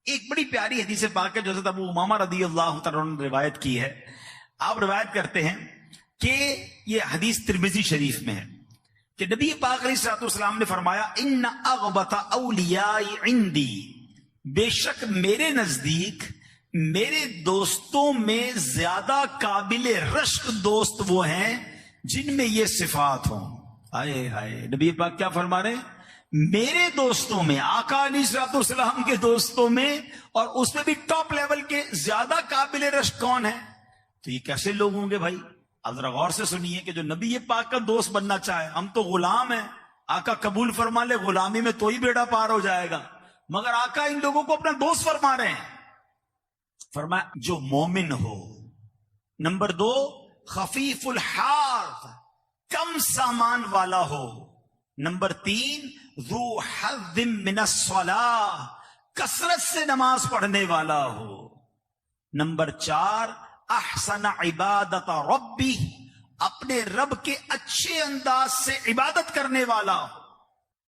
S1: ایک بڑی پیاری حدیث پاک ہے جو حضرت ابو امامہ رضی اللہ تعالیٰ عنہ نے روایت کی ہے. آپ روایت کرتے ہیں کہ یہ حدیث ترمذی شریف میں ہے کہ نبی پاک علیہ الصلوۃ والسلام نے فرمایا، ان اغبط اولیاء عندی، بے شک میرے نزدیک میرے دوستوں میں زیادہ قابل رشک دوست وہ ہیں جن میں یہ صفات ہوں. ہائے ہائے، نبی پاک کیا فرما رہے ہیں؟ میرے دوستوں میں، آقا علیہ الصلوۃ والسلام کے دوستوں میں، اور اس میں بھی ٹاپ لیول کے زیادہ قابل رشک کون ہے؟ تو یہ کیسے لوگ ہوں گے بھائی؟ اب ذرا غور سے سنیے کہ جو نبی پاک کا دوست بننا چاہے، ہم تو غلام ہیں، آقا قبول فرما لے غلامی میں تو ہی بیڑا پار ہو جائے گا، مگر آقا ان لوگوں کو اپنا دوست فرما رہے ہیں. فرمایا جو مومن ہو، نمبر 2 خفیف الحاظ، کم سامان والا ہو، نمبر 3 ذو حظ من الصلاۃ، کثرت سے نماز پڑھنے والا ہو، نمبر 4 احسن عبادت ربی، اپنے رب کے اچھے انداز سے عبادت کرنے والا ہو۔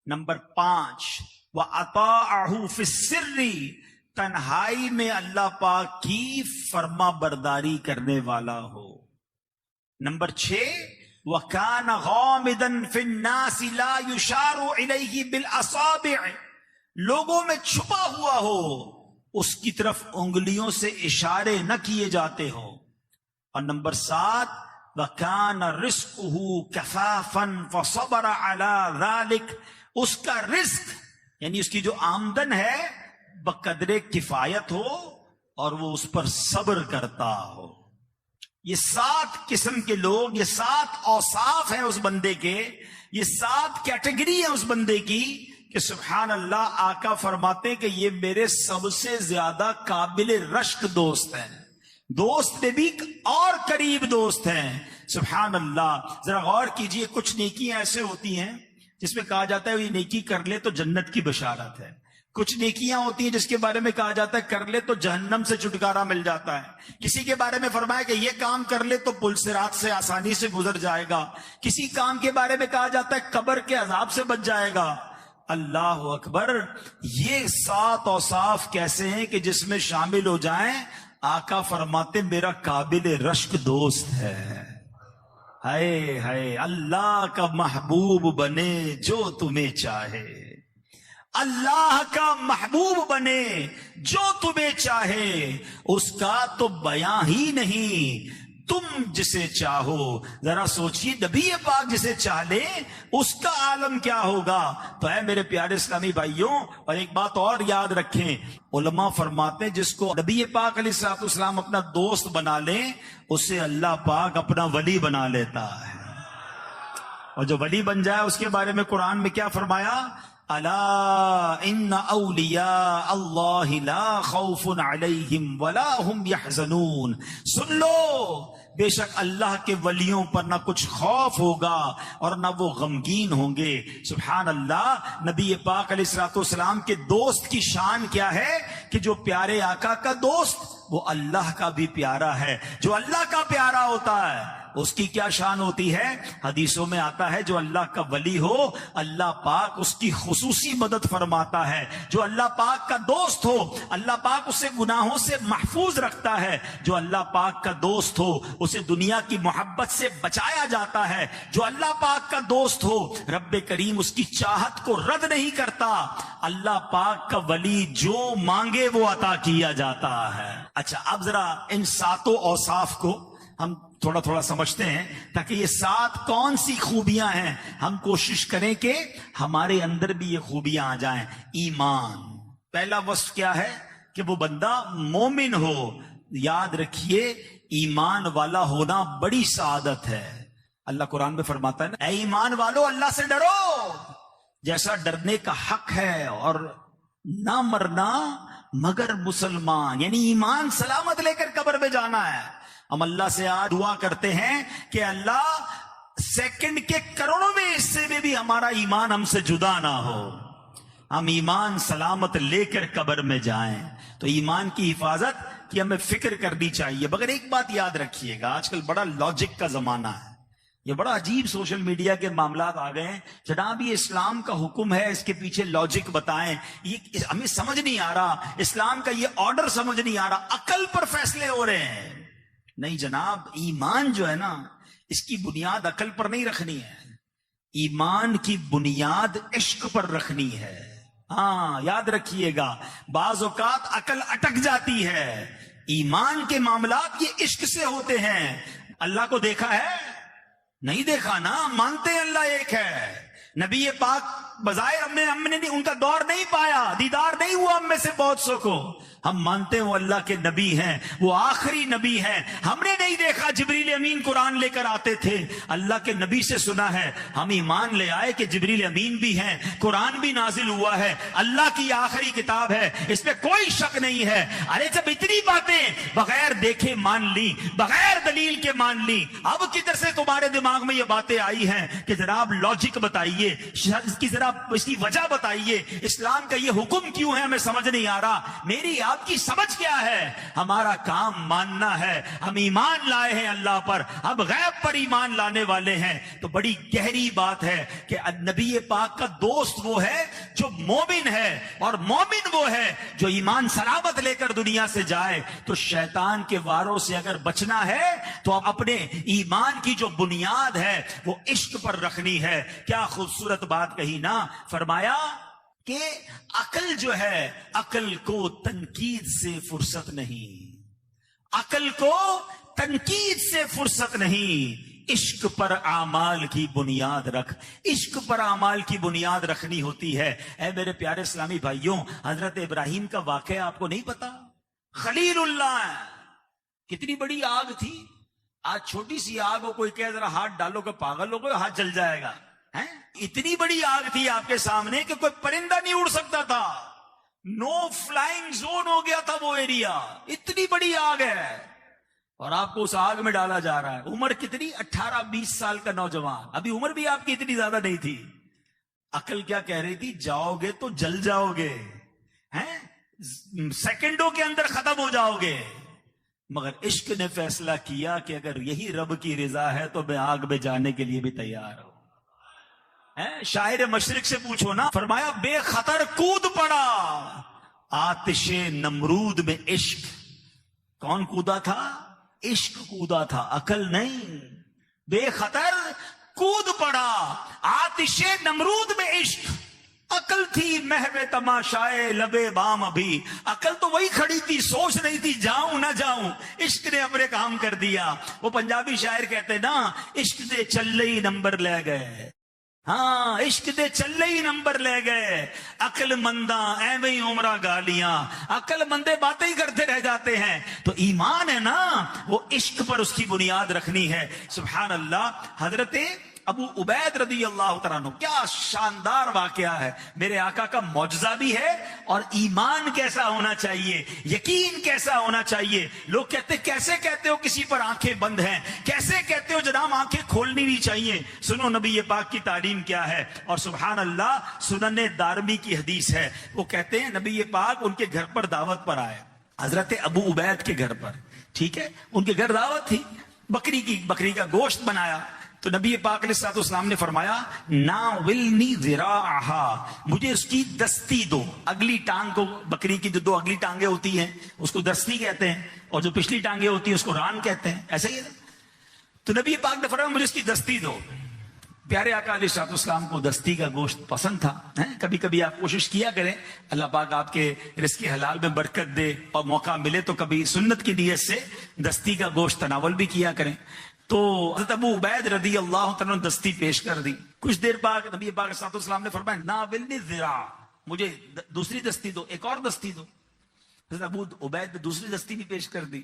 S1: نمبر 5 وَأَطَاعَهُ فِي السِّرِّ، تنہائی میں اللہ پاک کی فرما برداری کرنے والا ہو۔ نمبر 6 وَكَانَ غَامِضًا فِي النَّاسِ لَا يُشَارُ إِلَيْهِ بِالْأَصَابِعِ، لوگوں میں چھپا ہوا ہو، اس کی طرف انگلیوں سے اشارے نہ کیے جاتے ہو۔ اور نمبر 7 وَكَانَ رِزْقُهُ كَفَافًا فَصَبَرَ عَلَى ذَلِكَ، اس کا رزق یعنی اس کی جو آمدن ہے بقدر کفایت ہو اور وہ اس پر صبر کرتا ہو۔ یہ 7 قسم کے لوگ، یہ 7 اوصاف ہیں اس بندے کے، یہ 7 کیٹیگری ہیں اس بندے کی کہ سبحان اللہ آقا فرماتے ہیں کہ یہ میرے سب سے زیادہ قابل رشک دوست ہیں، دوست میں بھی اور قریب دوست ہیں۔ سبحان اللہ، ذرا غور کیجئے، کچھ نیکیاں ایسے ہوتی ہیں جس میں کہا جاتا ہے یہ نیکی کر لے تو جنت کی بشارت ہے، کچھ نیکیاں ہوتی ہیں جس کے بارے میں کہا جاتا ہے کر لے تو جہنم سے چھٹکارا مل جاتا ہے، کسی کے بارے میں فرمایا کہ یہ کام کر لے تو پل صراط سے آسانی سے گزر جائے گا، کسی کام کے بارے میں کہا جاتا ہے قبر کے عذاب سے بچ جائے گا۔ اللہ اکبر، یہ 7 اوصاف کیسے ہیں کہ جس میں شامل ہو جائیں آقا فرماتے میرا قابل رشک دوست ہے۔ ہائے ہائے، اللہ کا محبوب بنے جو تمہیں چاہے، اللہ کا محبوب بنے جو تمہیں چاہے، اس کا تو بیاں ہی نہیں، تم جسے چاہو۔ ذرا سوچئے، نبی پاک جسے چاہ لے اس کا عالم کیا ہوگا۔ تو اے میرے پیارے اسلامی بھائیوں، اور ایک بات اور یاد رکھیں، علماء فرماتے ہیں جس کو نبی پاک علیہ الصلوۃ والسلام اپنا دوست بنا لیں اسے اللہ پاک اپنا ولی بنا لیتا ہے، اور جو ولی بن جائے اس کے بارے میں قرآن میں کیا فرمایا، الا ان اولیاء اللہ لا خوف علیہم ولا هم يحزنون، سن لو بے شک اللہ کے ولیوں پر نہ کچھ خوف ہوگا اور نہ وہ غمگین ہوں گے۔ سبحان اللہ، نبی پاک علیہ الصلوۃ والسلام کے دوست کی شان کیا ہے کہ جو پیارے آقا کا دوست وہ اللہ کا بھی پیارا ہے، جو اللہ کا پیارا ہوتا ہے اس کی کیا شان ہوتی ہے۔ حدیثوں میں آتا ہے جو اللہ کا ولی ہو اللہ پاک اس کی خصوصی مدد فرماتا ہے، جو اللہ پاک کا دوست ہو اللہ پاک اسے گناہوں سے محفوظ رکھتا ہے، جو اللہ پاک کا دوست ہو اسے دنیا کی محبت سے بچایا جاتا ہے، جو اللہ پاک کا دوست ہو رب کریم اس کی چاہت کو رد نہیں کرتا، اللہ پاک کا ولی جو مانگے وہ عطا کیا جاتا ہے۔ اچھا، اب ذرا ان 7 اوصاف کو ہم تھوڑا تھوڑا سمجھتے ہیں تاکہ یہ 7 کون سی خوبیاں ہیں ہم کوشش کریں کہ ہمارے اندر بھی یہ خوبیاں آ جائیں۔ ایمان، پہلا وصف کیا ہے کہ وہ بندہ مومن ہو۔ یاد رکھیے ایمان والا ہونا بڑی سعادت ہے۔ اللہ قرآن میں فرماتا ہے نا، اے ایمان والو اللہ سے ڈرو جیسا ڈرنے کا حق ہے، اور نہ مرنا مگر مسلمان، یعنی ایمان سلامت لے کر قبر میں جانا ہے۔ ہم اللہ سے آج دعا کرتے ہیں کہ اللہ سیکنڈ کے کروڑویں حصے میں بھی ہمارا ایمان ہم سے جدا نہ ہو، ہم ایمان سلامت لے کر قبر میں جائیں۔ تو ایمان کی حفاظت کی ہمیں فکر کرنی چاہیے۔ مگر ایک بات یاد رکھیے گا، آج کل بڑا لاجک کا زمانہ ہے، یہ بڑا عجیب سوشل میڈیا کے معاملات آ گئے ہیں، جناب یہ اسلام کا حکم ہے اس کے پیچھے لاجک بتائیں، یہ ہمیں سمجھ نہیں آ رہا، اسلام کا یہ آرڈر سمجھ نہیں آ رہا، عقل پر فیصلے ہو رہے ہیں۔ نہیں جناب، ایمان جو ہے نا اس کی بنیاد عقل پر نہیں رکھنی ہے، ایمان کی بنیاد عشق پر رکھنی ہے۔ ہاں یاد رکھیے گا، بعض اوقات عقل اٹک جاتی ہے، ایمان کے معاملات یہ عشق سے ہوتے ہیں۔ اللہ کو دیکھا ہے؟ نہیں دیکھا نا، مانتے ہیں اللہ ایک ہے۔ نبی پاک بظاہر ہم نے ان کا دور نہیں پایا، دیدار نہیں ہوا ہم میں سے بہت سو کو، ہم مانتے ہیں وہ اللہ کے نبی ہیں، وہ آخری نبی ہیں۔ ہم نے نہیں دیکھا جبریل امین قرآن لے کر آتے تھے، اللہ کے نبی سے سنا ہے، ہم ایمان لے آئے کہ جبریل امین بھی ہیں، قرآن بھی نازل ہوا ہے، اللہ کی آخری کتاب ہے، اس پہ کوئی شک نہیں ہے۔ ارے جب اتنی باتیں بغیر دیکھے مان لی، بغیر دلیل کے مان لی، اب کدھر سے تمہارے دماغ میں یہ باتیں آئی ہیں کہ جناب لاجک بتائیے، اس کی ذرا اس کی وجہ بتائیے، اسلام کا یہ حکم کیوں ہے ہمیں سمجھ نہیں آ رہا۔ میری آپ کی سمجھ کیا ہے؟ ہمارا کام ماننا ہے، ہم ایمان لائے ہیں اللہ پر، اب غیب پر ایمان لانے والے ہیں۔ تو بڑی گہری بات ہے کہ نبی پاک کا دوست وہ ہے جو مومن ہے، اور مومن وہ ہے جو ایمان سلامت لے کر دنیا سے جائے۔ تو شیطان کے واروں سے اگر بچنا ہے تو اپنے ایمان کی جو بنیاد ہے وہ عشق پر رکھنی ہے۔ کیا خوبصورت بات کہی نا، فرمایا کہ عقل جو ہے، عقل کو تنقید سے فرصت نہیں، عقل کو تنقید سے فرصت نہیں، عشق پر اعمال کی بنیاد رکھ۔ عشق پر اعمال کی بنیاد رکھنی ہوتی ہے۔ اے میرے پیارے اسلامی بھائیوں، حضرت ابراہیم کا واقعہ آپ کو نہیں پتا؟ خلیل اللہ، کتنی بڑی آگ تھی۔ آج چھوٹی سی آگ ہو، کوئی کہہ ذرا ہاتھ ڈالو کہ پاگل ہو گئے، ہاتھ جل جائے گا۔ اتنی بڑی آگ تھی آپ کے سامنے کہ کوئی پرندہ نہیں اڑ سکتا تھا، نو فلائنگ زون ہو گیا تھا وہ ایریا، اتنی بڑی آگ ہے، اور آپ کو اس آگ میں ڈالا جا رہا ہے۔ عمر کتنی؟ 18-20 سال کا نوجوان، ابھی عمر بھی آپ کی اتنی زیادہ نہیں تھی۔ عقل کیا کہہ رہی تھی؟ جاؤ گے تو جل جاؤ گے، سیکنڈوں کے اندر ختم ہو جاؤ گے۔ مگر عشق نے فیصلہ کیا کہ اگر یہی رب کی رضا ہے تو میں آگ میں جانے کے لیے بھی تیار ہوں۔ شاعر مشرق سے پوچھو نا، فرمایا بے خطر کود پڑا آتش نمرود میں عشق۔ کون کودا تھا؟ عشق کودا تھا، عقل نہیں۔ بے خطر کود پڑا آتش نمرود میں عشق، عقل تھی محو تماشائے لبے بام ابھی، عقل تو وہی کھڑی تھی، سوچ رہی تھی جاؤں نہ جاؤں، عشق نے اپنے کام کر دیا۔ وہ پنجابی شاعر کہتے نا، عشق دے چلے ہی نمبر لے گئے، ہاں عشق دے چلے ہی نمبر لے گئے، عقل منداں ایویں ہی عمرہ گالیاں، عقل مندے باتیں ہی کرتے رہ جاتے ہیں۔ تو ایمان ہے نا، وہ عشق پر اس کی بنیاد رکھنی ہے۔ سبحان اللہ۔ حضرت ابو عبید رضی اللہ تعالیٰ عنہ، کیا شاندار واقعہ ہے۔ میرے آقا کا معجزہ بھی ہے، اور ایمان کیسا ہونا چاہیے، یقین کیسا ہونا چاہیے۔ لوگ کہتے کیسے کہتے ہو کسی پر آنکھیں بند ہیں، کیسے کہتے ہو جناب آنکھیں کھولنی نہیں چاہیے۔ سنو نبی پاک کی تعلیم کیا ہے، اور سبحان اللہ سنن دارمی کی حدیث ہے۔ وہ کہتے ہیں نبی پاک ان کے گھر پر دعوت پر آئے، حضرت ابو عبید کے گھر پر، ٹھیک ہے، ان کے گھر دعوت تھی، بکری کا گوشت بنایا۔ تو نبی پاک علیہ الصلوۃ والسلام نے فرمایا ناولنی ذراعھا، مجھے اس کی دستی دو۔ اگلی ٹانگ کو، بکری کی جو دو اگلی ٹانگیں ہوتی ہیں اس کو دستی کہتے ہیں، اور جو پچھلی ٹانگیں ہوتی ہیں اس کو ران کہتے ہیں، ایسا ہی ہے۔ تو نبی پاک نے فرمایا مجھے اس کی دستی دو۔ پیارے آقا علیہ الصلوۃ والسلام کو دستی کا گوشت پسند تھا۔ کبھی کبھی آپ کوشش کیا کریں، اللہ پاک آپ کے رزق حلال میں برکت دے، اور موقع ملے تو کبھی سنت کی نیت سے دستی کا گوشت تناول بھی کیا کریں۔ تو حضرت ابو عبید رضی اللہ تعالیٰ نے دستی پیش کر دی۔ کچھ دیر بعد نبی پاک صلی اللہ علیہ وسلم نے فرمایا ناولنی ذراع، مجھے دوسری دستی دو، ایک اور دستی دو۔ حضرت ابو عبید نے دوسری دستی بھی پیش کر دی۔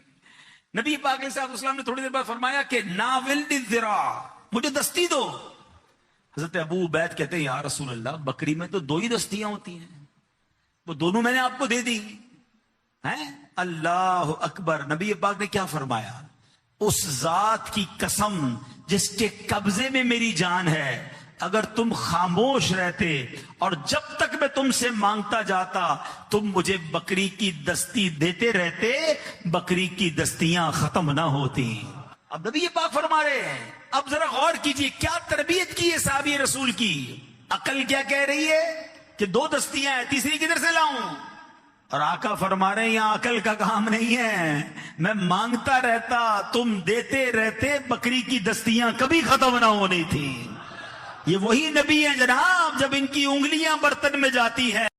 S1: نبی پاک علیہ الصلوۃ والسلام نے تھوڑی دیر بعد فرمایا کہ ناولنی ذراع، مجھے دستی دو۔ حضرت ابو عبید کہتے ہیں یا رسول اللہ، بکری میں تو دو ہی دستیاں ہوتی ہیں، وہ دونوں میں نے آپ کو دے دی ہیں۔ اللہ اکبر۔ نبی پاک نے کیا فرمایا؟ اس ذات کی قسم جس کے قبضے میں میری جان ہے، اگر تم خاموش رہتے اور جب تک میں تم سے مانگتا جاتا تم مجھے بکری کی دستی دیتے رہتے، بکری کی دستیاں ختم نہ ہوتی۔ اب نبی پاک فرما رہے ہیں، اب ذرا غور کیجئے کیا تربیت کی ہے صحابی رسول کی۔ عقل کیا کہہ رہی ہے کہ دو دستیاں ہیں، تیسری کدھر سے لاؤں؟ اور آقا فرما رہے ہیں یہاں عقل کا کام نہیں ہے، میں مانگتا رہتا تم دیتے رہتے، بکری کی دستیاں کبھی ختم نہ ہونی تھی۔ یہ وہی نبی ہیں جناب، جب ان کی انگلیاں برتن میں جاتی ہیں